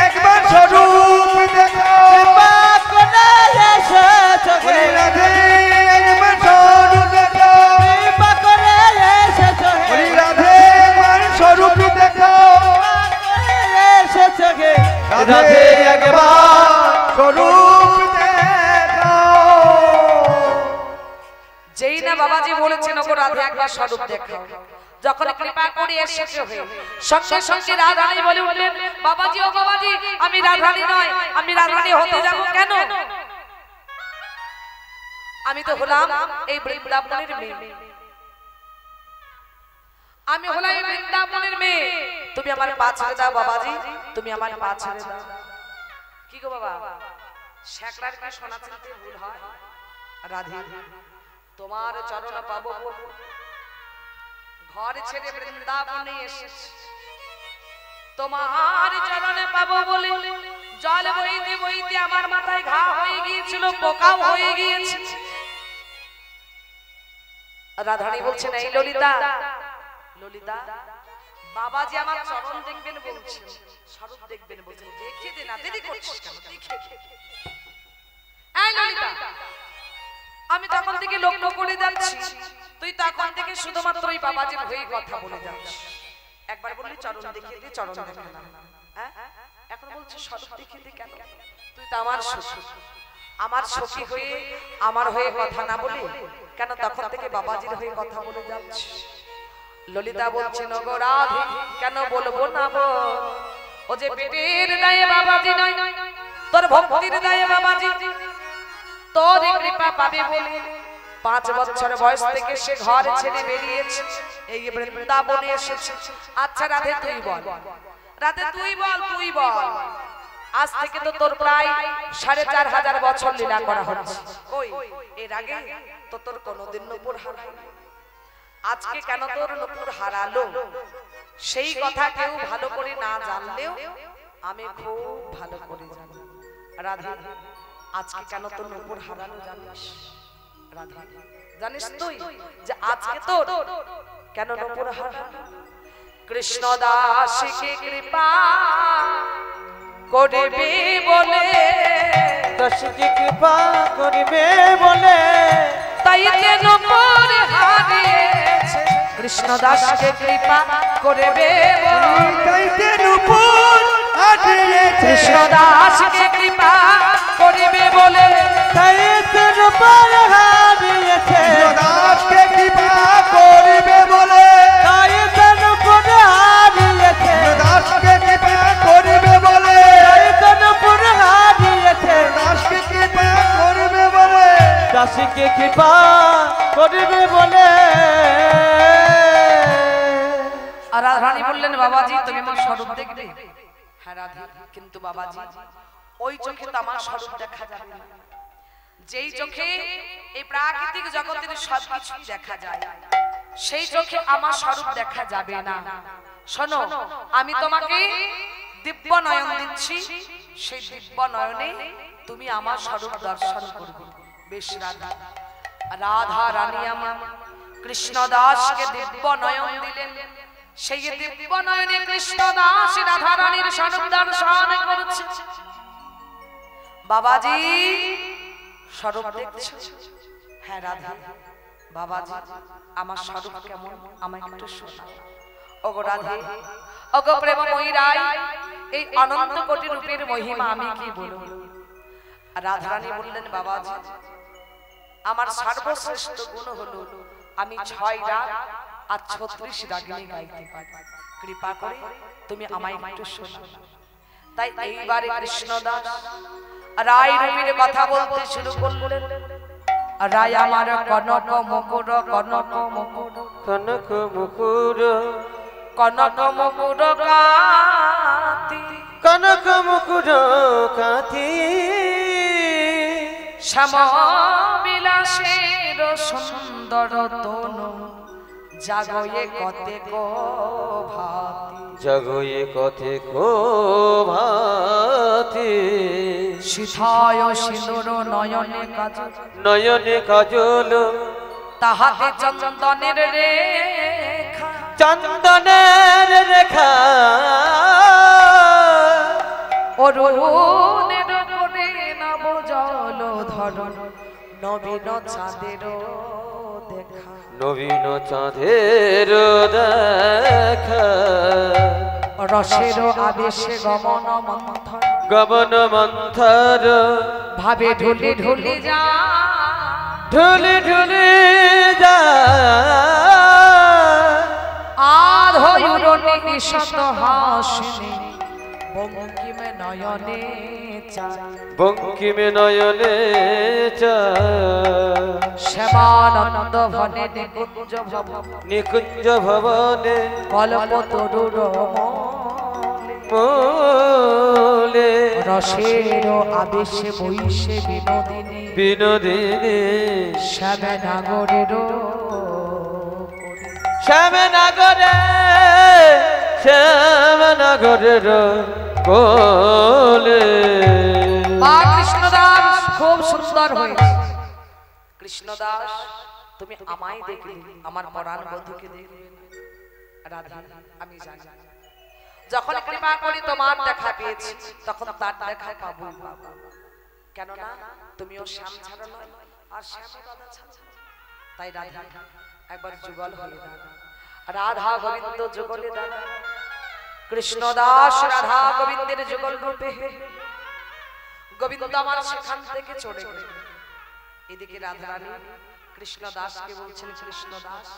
একবার স্বরূপ দেখা কৃপা করে এসো চোখে রাধে একবার স্বরূপ দেখা কৃপা করে এসো চোখে রাধে একবার স্বরূপ দেখা এসো চোখে রাধে একবার স্বরূপ দেখা যেই না বাবাজি বলেছেন ওগো রাধে একবার স্বরূপ দেখা যখন কৃপা করে এসেছো হে সঙ্গে সঙ্গে রাধারানী বলে উঠলেন বাবাজি ও বাবাজি আমি রাধারানী নয় আমি রাধারানী হতে যাব কেন আমি তো হলাম এই বৃন্দাবনের মেয়ে আমি হলাম বৃন্দাবনের মেয়ে, তুমি আমার পা ছেড়ে দাও বাবাজি, তুমি আমার পা ছেড়ে দাও। কি গো বাবা, শেখলার কি সোনা চিনতে ভুল হয়? রাধে তোমার চরণ পাবো ঘর ছেড়ে বৃন্দাবনে এসেছি, তোমার চরণে পাবো বলে জল বইতে বইতে আমার মাথায় ঘা হয়ে গিয়েছিল, পোকাও হয়ে গিয়েছে। রাধারানী বলছেন, এই ললিতা, ললিতা বাবাজি আমার চরণ দেখবেন বলছেন, স্বরূপ দেখবেন বলছেন, দেখে দে না, দেরি করছিস কেন? দেখে এই ললিতা, আমি তখন থেকে লক্ষ্য করে যাচ্ছি তুই তখন থেকে শুধুমাত্র ওই বাবাজির হয়ে কথা বলে যাচ্ছিস। একবার বললি চরণ দেখিয়ে দে, চরণ দেখে না, হ্যাঁ এখন বলছিস স্বরূপ দেখিয়ে দে কেন? তুই তো আমার সখী, আমার সখী হয়ে আমার হয়ে কথা না বলে কেন তখন থেকে বাবাজির হয়ে কথা বলে যাচ্ছিস? ললিতা বলছেন, ওগো রাধে কেন বলবো না বল, ও যে পেটের দায়ে বাবাজি নয়, তোর ভক্তির দায়ে বাবাজি, তোর কৃপা পাবে বলে 5 বছর বয়স থেকে সে ঘর ছেড়ে বেরিয়েছে, এই বৃন্দাবনে এসেছে। আচ্ছা রাধে তুই বল, রাধে তুই বল, তুই বল, আজ থেকে তো তোর প্রায় 4500 বছর লীলা করা হচ্ছে, কই এর আগে তো তোর কোনোদিন নূপুর হারালো, আজকে কেন তোর নূপুর হারালো? সেই কথা কেউ ভালো করে না জানলেও আমি খুব ভালো করে জানি। রাধে আজকে কেন তোর নূপুর হারালো জানিস? রাধে জানিস তুই যে আজকে তোর কেন নূপুর হারালো? কৃষ্ণ দাসকে কৃপা করবে বলে, দাসকে কৃপা করবে বলে তাই যে নূপুর হারিয়েছে। কৃষ্ণ দাসকে কৃপা করবে বলে, তাই যে নূপুর হারিয়েছে। কৃষ্ণ দাসকে কৃপা করবে বলে, তাই যে নূপুর হারিয়েছে। দাসকে কৃপা করবে বলে, তাই যে নূপুর হারিয়েছে। দাসকে কৃপা করবে বলে, তাই যে নূপুর হারিয়েছে। দাসকে কৃপা করবে বলে, দাসকে কৃপা করবে বলে। আর রানী বললেন, বাবাজি তুমি আমার স্বরূপ দেখবে? হ্যাঁ রাধে, কিন্তু বাবাজি ওই চোখে তো আমার স্বরূপ দেখা যাবে না, যেই চোখে এই প্রাকৃতিক জগতের সবকিছু দেখা যায় সেই চোখে আমার স্বরূপ দেখা যাবে না। শোনো, আমি তোমাকে দিব্য নয়ন দিচ্ছি, সেই দিব্য নয়নে তুমি আমার স্বরূপ দর্শন করবে। বেশ রাধা, রাধা রানী আমার কৃষ্ণ দাসকে দিব্য নয়ন দিলেন, সেই দিব্য নয়নে কৃষ্ণ দাস রাধা রানীর স্বরূপ দর্শন করছে। বাবাজি স্বরূপ দেখছো? হ্যাঁ রাধা, বাবাজি আমার স্বরূপ কেমন আমায় একটু শোনাও। ওগো রাধে, ওগো প্রেমময়ী রাই, এই অনন্ত কোটি রূপের মহিমা আমি কি বলবো? রাধা রানী বললেন, বাবাজি আমার সর্বশ্রেষ্ঠ গুণ হলো আমি 6 রাগ আর 36 রাগিনী গাইতে পারি, কৃপা করে তুমি আমায় একটু শোনাও। তাই এইবারে কৃষ্ণদাস রায় রূপের কথা বলতে শুরু করলেন। রায় আমার কনক মুকুর, কনক মুকুর, কনক মুকুর, কনক মুকুর কাতি, কনক মুকুর কাতি, শ্যাম বিলাসের সুন্দর তনু, জাগয়ে কতেক ভাতি, জগয়ে কথে কো ভাতি, সিথায় সিঁদুর নয়নে কাজল, নয়নে কাজল, তাহাতে চন্দনের রেখা, চন্দনের রেখা, অরুণের করে নব জল ধরন, নবীন চাঁদের দেখা, নবীন চাঁদের দেখা, রসের আবেশে গমন মন্থন, গমন মন্থর, ভাবে ঢুলি ঢুলি যা, ঢুলি ঢুলি যা, আর হয়ুরনি নিশত হাসিনি, বঙ্কিমে নয়নে চায় বঙ্কিমে নয়নে চায় শ্যামানন্দ ভনে নিকুঞ্জ ভবন নিকুঞ্জ ভবনে কল্প তরুর মোলে রসের আবেশে বৈশে বিনোদিনী বিনোদিনী শ্যামে নাগরের শ্যামনগরে শ্যামনগরের কোলে মা কৃষ্ণদাস খুব সুন্দর হয়েছে। কৃষ্ণদাস তুমি আমায় দেখলে আমার পরাণ বধূকে দেখলে রাধা আমি জানি যখন কৃপা করি তোমার দেখা পেয়েছি তখন তার দেখা পাবো কেননা তুমিও শ্যাম ছাড়া নয় আর শ্যামও রাধা ছাড়া তাই রাধা একবার যুগল হয়ে দাঁড়া রাধা গোবিন্দ যুগলে দাঁড়া কৃষ্ণদাস রাধা গোবিন্দের যুগল রূপে গোবিন্দ আমার সেখান থেকে চলে গেল এদিকে রাধা রানী কৃষ্ণদাসকে বলছেন কৃষ্ণদাস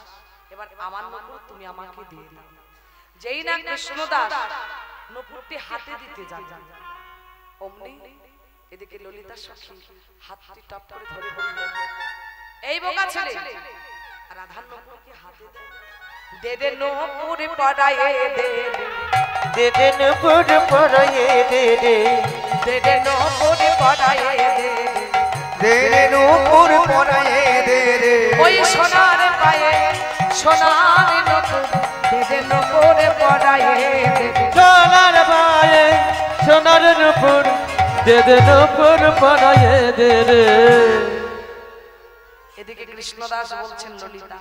এবার আমার নপুর তুমি আমাকে দিয়ে দাও যেই না কৃষ্ণদাস নপুরটি হাতে দিতে যান অমনি এদিকে ললিতা সখী হাতটি টপ করে ধরে বললেন এই বোকা ছেলে রাধার নপুরকে হাতে দে দে নপুর পড়ায়ে দে দে নপুর পড়ায়ে দে দে নপুর পড়ায়ে দে দে নূপুর পরায়ে দে রে ওই সোনার পায়ে সোনার নপুর দে নপুর পড়ায়ে দে সোনার পায়ে সোনার নপুর দে নপুর পড়ায়ে দে রে এদিকে কৃষ্ণদাস বলছেন ললিতা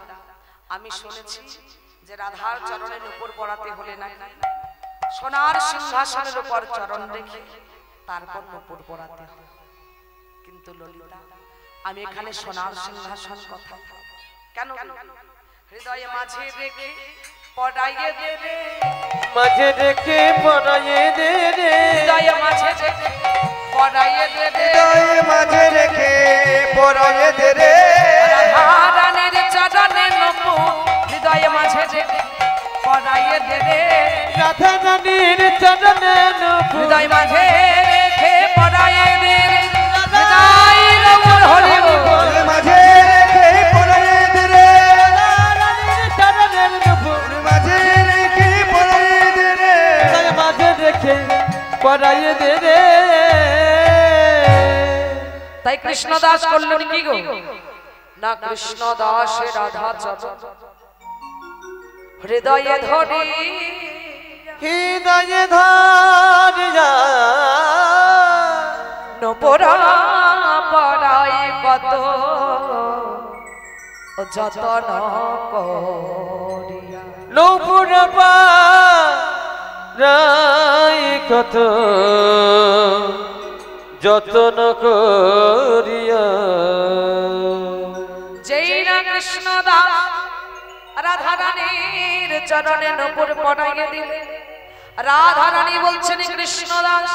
আমি শুনেছি যে রাধার চরণের উপর পড়াতে হলে নাকি সোনার সিংহাসনের উপর চরণ রেখে তারপর নূপুর পড়াতে হয় কিন্তু ললিতা আমি এখানে সোনার সিংহাসন কথা কেন হৃদয়ে মাঝে রেখে পড়াইয়ে দে রে মাঝে রেখে পড়ায়ে দে রে হৃদয়ে মাঝে রেখে পড়াইয়ে দে রে হৃদয়ে মাঝে রেখে পরায়ে দে রে রাধা রানীর চরণের নূপুর হৃদয়ে মাঝে রেখে পড়াইয়ে দে রে রাধা রানীর চরণে নপুর হৃদয় মাঝে রেখে পড়াইয়ে দে রে হৃদয় নূপুর হরি বল মাঝে রেখে পরায়ে দে রে রানীর চরণে নপুর মাঝে রেখে পরায়ে দে রে হৃদয় মাঝে রেখে পড়ায়ে দে রে তাই কৃষ্ণদাস করলেন কি গো না কৃষ্ণদাস রাধা চরণ হৃদয়ে ধরি হৃদয়ে ধরিয়া নূপুরা পড়াই কত যতন করিয়া নূপুর পাই কত যতন করিয়া যেই না কৃষ্ণদাস রাধা রানীর চরণে নূপুর পড়াইয়ে দিলে রাধা রানী বলছেন কৃষ্ণদাস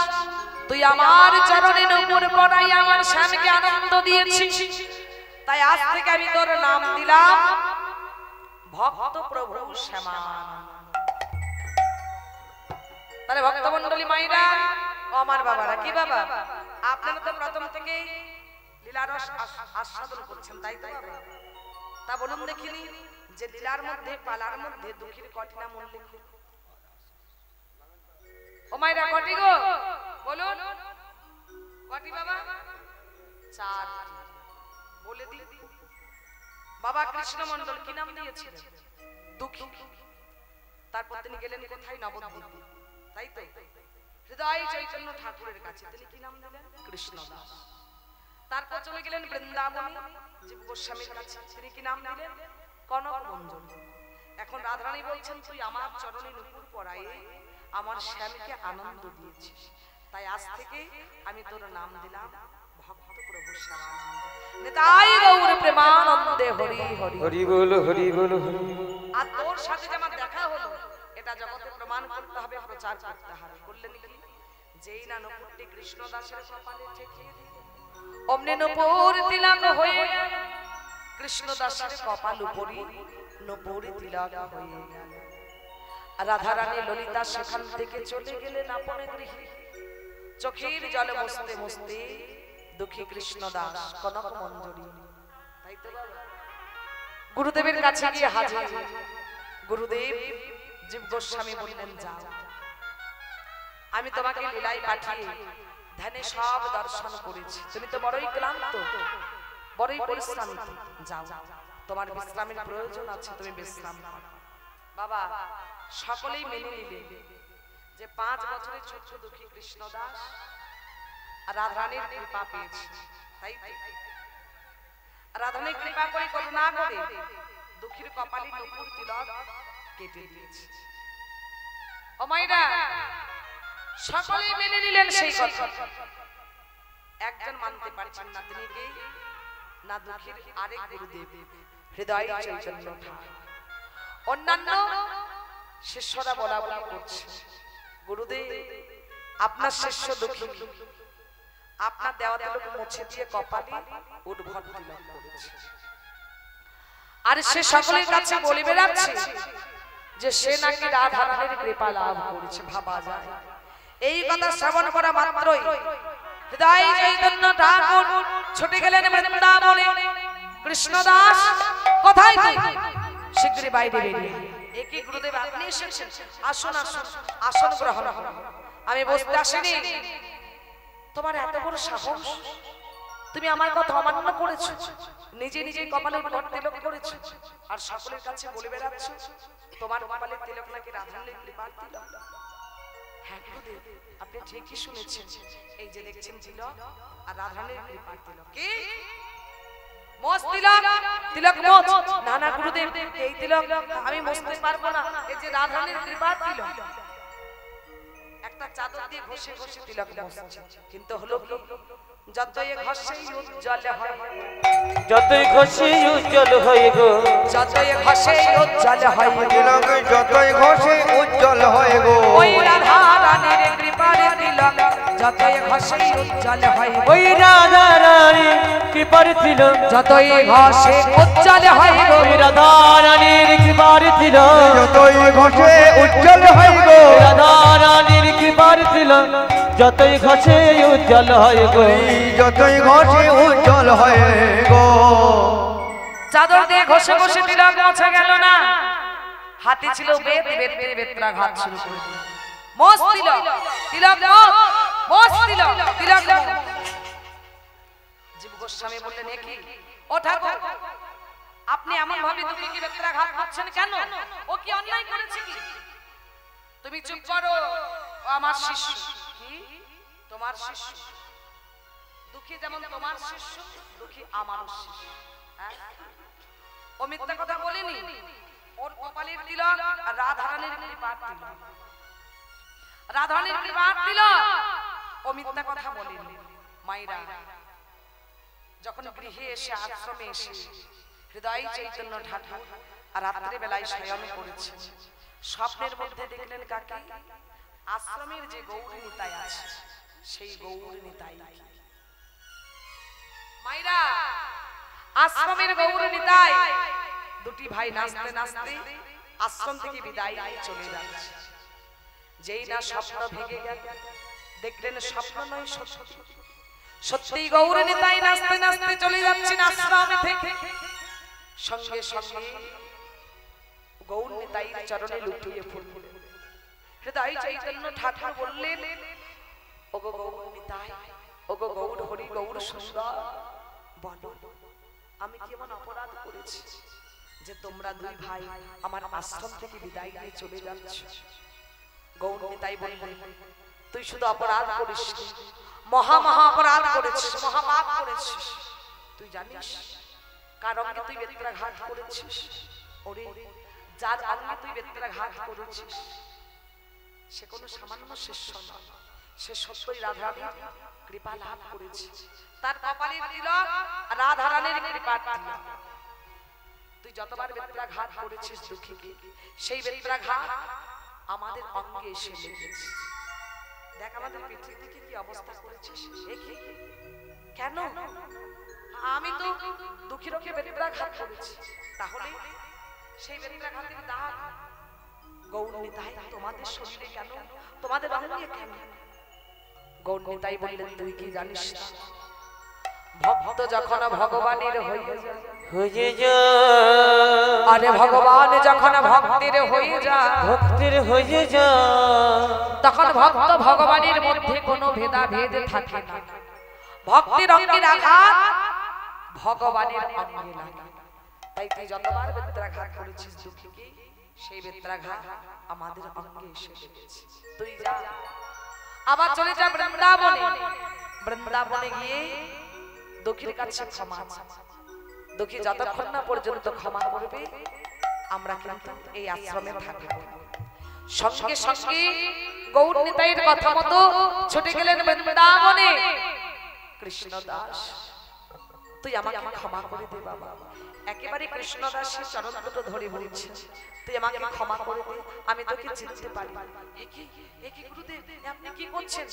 তুই আমার চরণে নূপুর পড়াই আমার স্বামীকে আনন্দ দিয়েছিস তাই আজ থেকে আমি তোর নাম দিলাম ভক্ত প্রভু শ্যামানন্দ তাহলে ভক্তমণ্ডলী মাইরা ও আমার বাবারা কি বাবা আপনারা তো প্রথম থেকে লীলারস আস্বাদন করছেন তাই তো বাবা তা বলুন দেখিনি যে লীলার মধ্যে পালার মধ্যে দুঃখের কটি নাম উল্লেখ ও মাইরা কটি গো বলুন কটি বাবা চার বলে দি বাবা কৃষ্ণ মণ্ডল কি নাম দিয়েছিলেন দুঃখী তারপর তিনি গেলেন কোথায় নবদ্বীপ তাই তো হৃদয় চৈতন্য ঠাকুরের কাছে তিনি কি নাম দিলেন কৃষ্ণদাস তারপর চলে গেলেন বৃন্দাবনে জীব গোস্বামীর কাছে তিনি কি নাম দিলেন কনক মঞ্জল এখন রাধারানী বলছেন তুই আমার চরণে নূপুর পরায়ে আমার শ্যামকে আনন্দ দিয়েছিস তাই আজ থেকে আমি তোর নাম দিলাম ভক্ত প্রভু শ্যামানন্দ নিতাই গৌর প্রেমানন্দে হরি হরি হরি বল হরি বল হরি আর তোর সাথে যে আমার দেখা হলো এটা জগতে প্রমাণ করতে হবে প্রচার করতে হবে বললেন কি যেই না নূপুরটি কৃষ্ণদাসের কপালে ঠেকিয়ে দিল অমনি নূপুর তিলক হয়ে কৃষ্ণদাসের কপাল উপরি নূপুর তিলক হয়ে গেল রাধারানী ললিতা সেখান থেকে চলে গেলেন আপনে গৃহে। চোখের জলে মুছতে মুছতে দুঃখী কৃষ্ণ দাস কনক মঞ্জুরি, তাই তো বাবা, গুরুদেবের কাছে গিয়ে হাজির। গুরুদেব জীব গোস্বামী বললেন, যাও, আমি তোমাকে লীলায় পাঠিয়ে ধ্যানে সব দর্শন করেছি। তুমি তো বড়ই ক্লান্ত, বড়ই পরিশ্রান্ত, যাও, তোমার বিশ্রামের প্রয়োজন আছে, তুমি বিশ্রাম করো। বাবা সকলেই মেনে নিলেন যে 5 বছরের ছোট্ট দুঃখী কৃষ্ণ দাস রাধারানীর কৃপা পেয়েছে। তাই রাধারানীর কৃপা করে করুণা করে দুঃখীর কপালে নুপুর তিলক কেটে দিয়েছে। ও মাইরা, সকলেই মেনে নিলেন সেই কথা। একজন মানতে পারছেন না, তিনি কে? না দুঃখীর আরেক গুরুদেব হৃদয় চৈতন্য ঠাকুর। অন্যান্য শিষ্যরা বলা বলা করছে, গুরুদেব আপনার শিষ্য দুঃখী, আপনার দেওয়া তিলক মুছে দিয়ে কপালে উদ্ভট তিলক করেছে। আর সে সকলের কাছে বলে বেড়াচ্ছে যে সে নাকি রাধারানীর কৃপা লাভ করেছে। ভাবা যায়, এই কথা শ্রবণ করা মাত্রই হৃদয় চৈতন্য ঠাকুর ছুটে গেলেন বৃন্দাবনে। কৃষ্ণদাস কোথায় তুই? শীঘ্রই বাইরে বেরিয়ে। একই গুরুদেব আপনি এসেছেন, আসুন আসুন, আসন গ্রহণ করুন। আমি বসতে আসিনি। তোমার এত বড় সাহস, তুমি আমার কথা অমান্য করেছো, নিজে নিজে কপালে উদ্ভট তিলক করেছো, আর সকলের কাছে বলে বেড়াচ্ছ তোমার কপালে তিলক নাকি রাধারানীর কৃপার তিলক। হ্যাঁ গুরুদেব, আপনি ঠিকই শুনেছেন। এই যে দেখছেন তিলক আর রাধারানীর কৃপার তিলক। কি মোজ তিলক? তিলক মোজ? না না গুরুদেব, এই তিলক আমি মুছতে পারবো না। এই যে রাধারানীর কৃপার তিলক। একটা চাদর দিয়ে ঘষে ঘষে তিলক মুছছে, কিন্তু হলো কি, যতই ঘষে উজ্জ্বল হয়, যতই ঘষে উজ্জ্বল হয় গো, যতই ঘষে উজ্জ্বল হয় তিলক, যতই ঘষে উজ্জ্বল হয় গো। ওই রাধারানীর কৃপার তিলক যতই ঘষে উজ্জ্বল হয়। ওই রাধারানীর কৃপার তিলক যতই ঘষে উজ্জ্বল হয় গো। ওই রাধারানীর কৃপার তিলক যতই ঘষে উজ্জ্বল হয় গো। রাধারানীর কৃপার তিলক যতই ঘষে উজ্জ্বল হয় গো। যতই ঘষে উজ্জ্বল হয় গো। চাদর দিয়ে ঘষে ঘষে তিলক মোছা গেল না। হাতে ছিল বেত, বেত দিয়ে বেত্রাঘাত শুরু করে দিল। মোজ তিলক, তিলক মোজ, মোজ তিলক, তিলক মোজ। জীব গোস্বামী বললেন, এ কি? ও ঠাকুর, আপনি এমন ভাবে দুঃখীকে বেত্রাঘাত করছেন কেন? ও কি অন্যায় করেছে কি? তুমি চুপ করো, ও আমার শিষ্য। কি তোমার শিষ্য? দুঃখী যেমন তোমার শিষ্য, দুঃখী আমারও শিষ্য। ও মিথ্যা কথা বলেনি। ওর কপালের তিলক আর রাধারানীর কৃপার তিলক, রাধারানীর কৃপার তিলক। ও মিথ্যা কথা বলেনি। মাইরা যখন গৃহে এসে, আশ্রমে এসে হৃদয় চৈতন্য ঠাকুর আর রাত্রে বেলায় শয়ন করেছে, স্বপ্নের মধ্যে দেখলেন কাকে? আশ্রমের যে গৌর নিতাই আছে, সেই গৌর নিতাই। মাইরা আশ্রমের গৌর নিতাই দুটি ভাই নাচতে নাচতে আশ্রম থেকে বিদায় নিয়ে চলে যাচ্ছে। যেই না স্বপ্ন ভেঙে গেল, দেখলেন স্বপ্ন নয় সত্যি, সত্যি গৌর নিতাই নাচতে নাচতে চলে যাচ্ছেন আশ্রম থেকে। সঙ্গে সঙ্গে গৌর নিতাইয়ের চরণে লুটিয়ে পড়লেন। হৃদয় চৈতন্য ঠাকুর বললেন, ওগো গৌর নিতাই, ওগো গৌর হরি, গৌর সুন্দর, বলো আমি কেমন অপরাধ করেছি যে তোমরা দুই ভাই আমার আশ্রম থেকে বিদায় নিয়ে চলে যাচ্ছ? গৌর নিতাই বললেন, তুই শুধু অপরাধ করিস, মহা মহা অপরাধ করেছিস, মহাপাপ করেছিস। তুই জানিস কার অঙ্গে তুই বেত্রাঘাত করেছিস? ওরে, যার অঙ্গে তুই বেত্রাঘাত করেছিস সে কোনো সামান্য শিষ্য নয়, সে সত্যই রাধারানীর কৃপা লাভ করেছে। তার কপালের তিলক রাধারানীর কৃপার তিলক। তুই যতবার বেত্রাঘাত করেছিস দুঃখীকে, সেই বেত্রাঘাত আমাদের অঙ্গে এসে লেগেছে। দেখ আমাদের পৃথিবীকে কি অবস্থা করেছিস। কেন? আমি তো দুঃখীর ওকে বেত্রাঘাত করেছি, তাহলে সেই বেত্রাঘাতের দাগ গৌর নিতাই তোমাদের শরীরে কেন, তোমাদের অঙ্গে কেন? গৌর নিতাই বললেন তুই কি জানিস না, ভক্ত যখন ভগবানের হয়ে যায়, হয়ে যা আরে ভগবান যখন ভক্তের হয়ে যায়, ভক্তের হয়ে যা, তখন ভক্ত ভগবানের মধ্যে কোনো ভেদাভেদ থাকে না। ভক্তির অঙ্গের আঘাত ভগবানের অঙ্গে লাগে। তাই তুই যতবার বেত্রাঘাত করেছিস দুঃখীকে, সেই বেত্রাঘাত আমাদের অঙ্গে এসে লেগেছে। তুই যা, আবার চলে যা বৃন্দাবনে। বৃন্দাবনে গিয়ে দুঃখীর কাছে ক্ষমা চা। দুঃখী যতক্ষণ না পর্যন্ত ক্ষমা করবে, আমরা কিন্তু এই আশ্রমে থাকবো। সঙ্গে সঙ্গে গৌর নিতাইয়ের কথা মতো ছুটে গেলেন বৃন্দাবনে। কৃষ্ণদাস তুই আমাকে ক্ষমা করে দে বাবা। একেবারে কৃষ্ণদাসের চরণ দুটো ধরে বলছে, তুই আমাকে ক্ষমা করে দে, আমি তোকে চিনতে পারি। এ কি গুরুদেব, আপনি কি করছেন?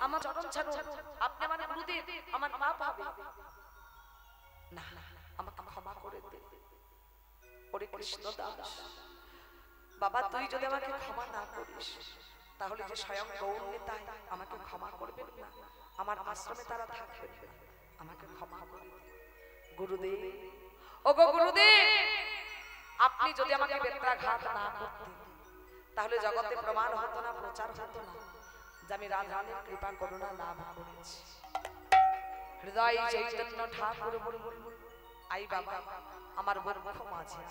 আমার চরণ ছাড়ুন, আপনি আমার গুরুদেব, আমার মা পাবে না, আমাকে ক্ষমা করে দে। ওরে কৃষ্ণদাস বাবা, তুই যদি আমাকে ক্ষমা না করিস, তাহলে যে স্বয়ং গৌর নিতাই আমাকে ক্ষমা করবেন না, আমার আশ্রমে তারা থাকবেন না, আমাকে ক্ষমা করে দে। গুরুদেব, ও গো গুরুদেব, আপনি যদি আমাকে বেত্রাঘাত না করতেন, তাহলে জগতে প্রমাণ হতো না, প্রচার হতো না যে আমি রাধারানীর কৃপা করুণা লাভ করেছি। হৃদয় চৈতন্য ঠাকুর বলবো, আই বাবা আমার বক্ষ মাঝে,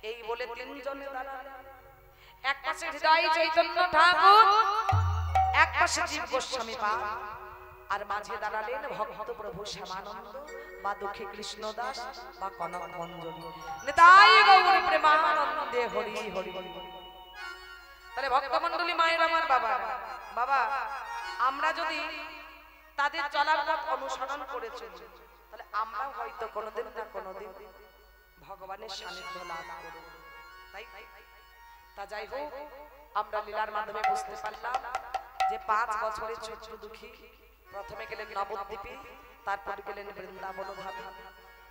এই বলে তিনজনে দাঁড়ালেন। এক পাশে হৃদয় চৈতন্য ঠাকুর, এক পাশে জীব গোস্বামী পা, আর মাঝে দাঁড়ালেন ভক্ত প্রভু শ্যামানন্দ বা দুঃখী কৃষ্ণদাস বা কনক মঞ্জরি। নিতাই গৌর প্রেমানন্দে হরি হরি হরি। তাহলে ভক্তমণ্ডলী মায়ের আমার বাবা, বাবা আমরা যদি তাদের চলার পথ অনুসরণ করে চলি, তাহলে আমরাও হয়তো কোনোদিন না কোনোদিন ভগবানের সান্নিধ্য লাভ করব। তাই তা যাই হোক, আমরা লীলার মাধ্যমে বুঝতে পারলাম যে 5 বছরের ছোট্ট দুঃখী প্রথমে গেলেন নবদ্বীপে, তারপর গেলেন বৃন্দাবন ধামে।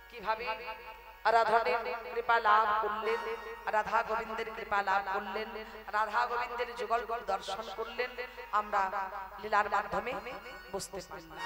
কিভাবে রাধার কৃপা লাভ করলেন, রাধা গোবিন্দের কৃপা লাভ করলেন, রাধা গোবিন্দের যুগল দর্শন করলেন, আমরা লীলার মাধ্যমে বুঝতে পারলাম।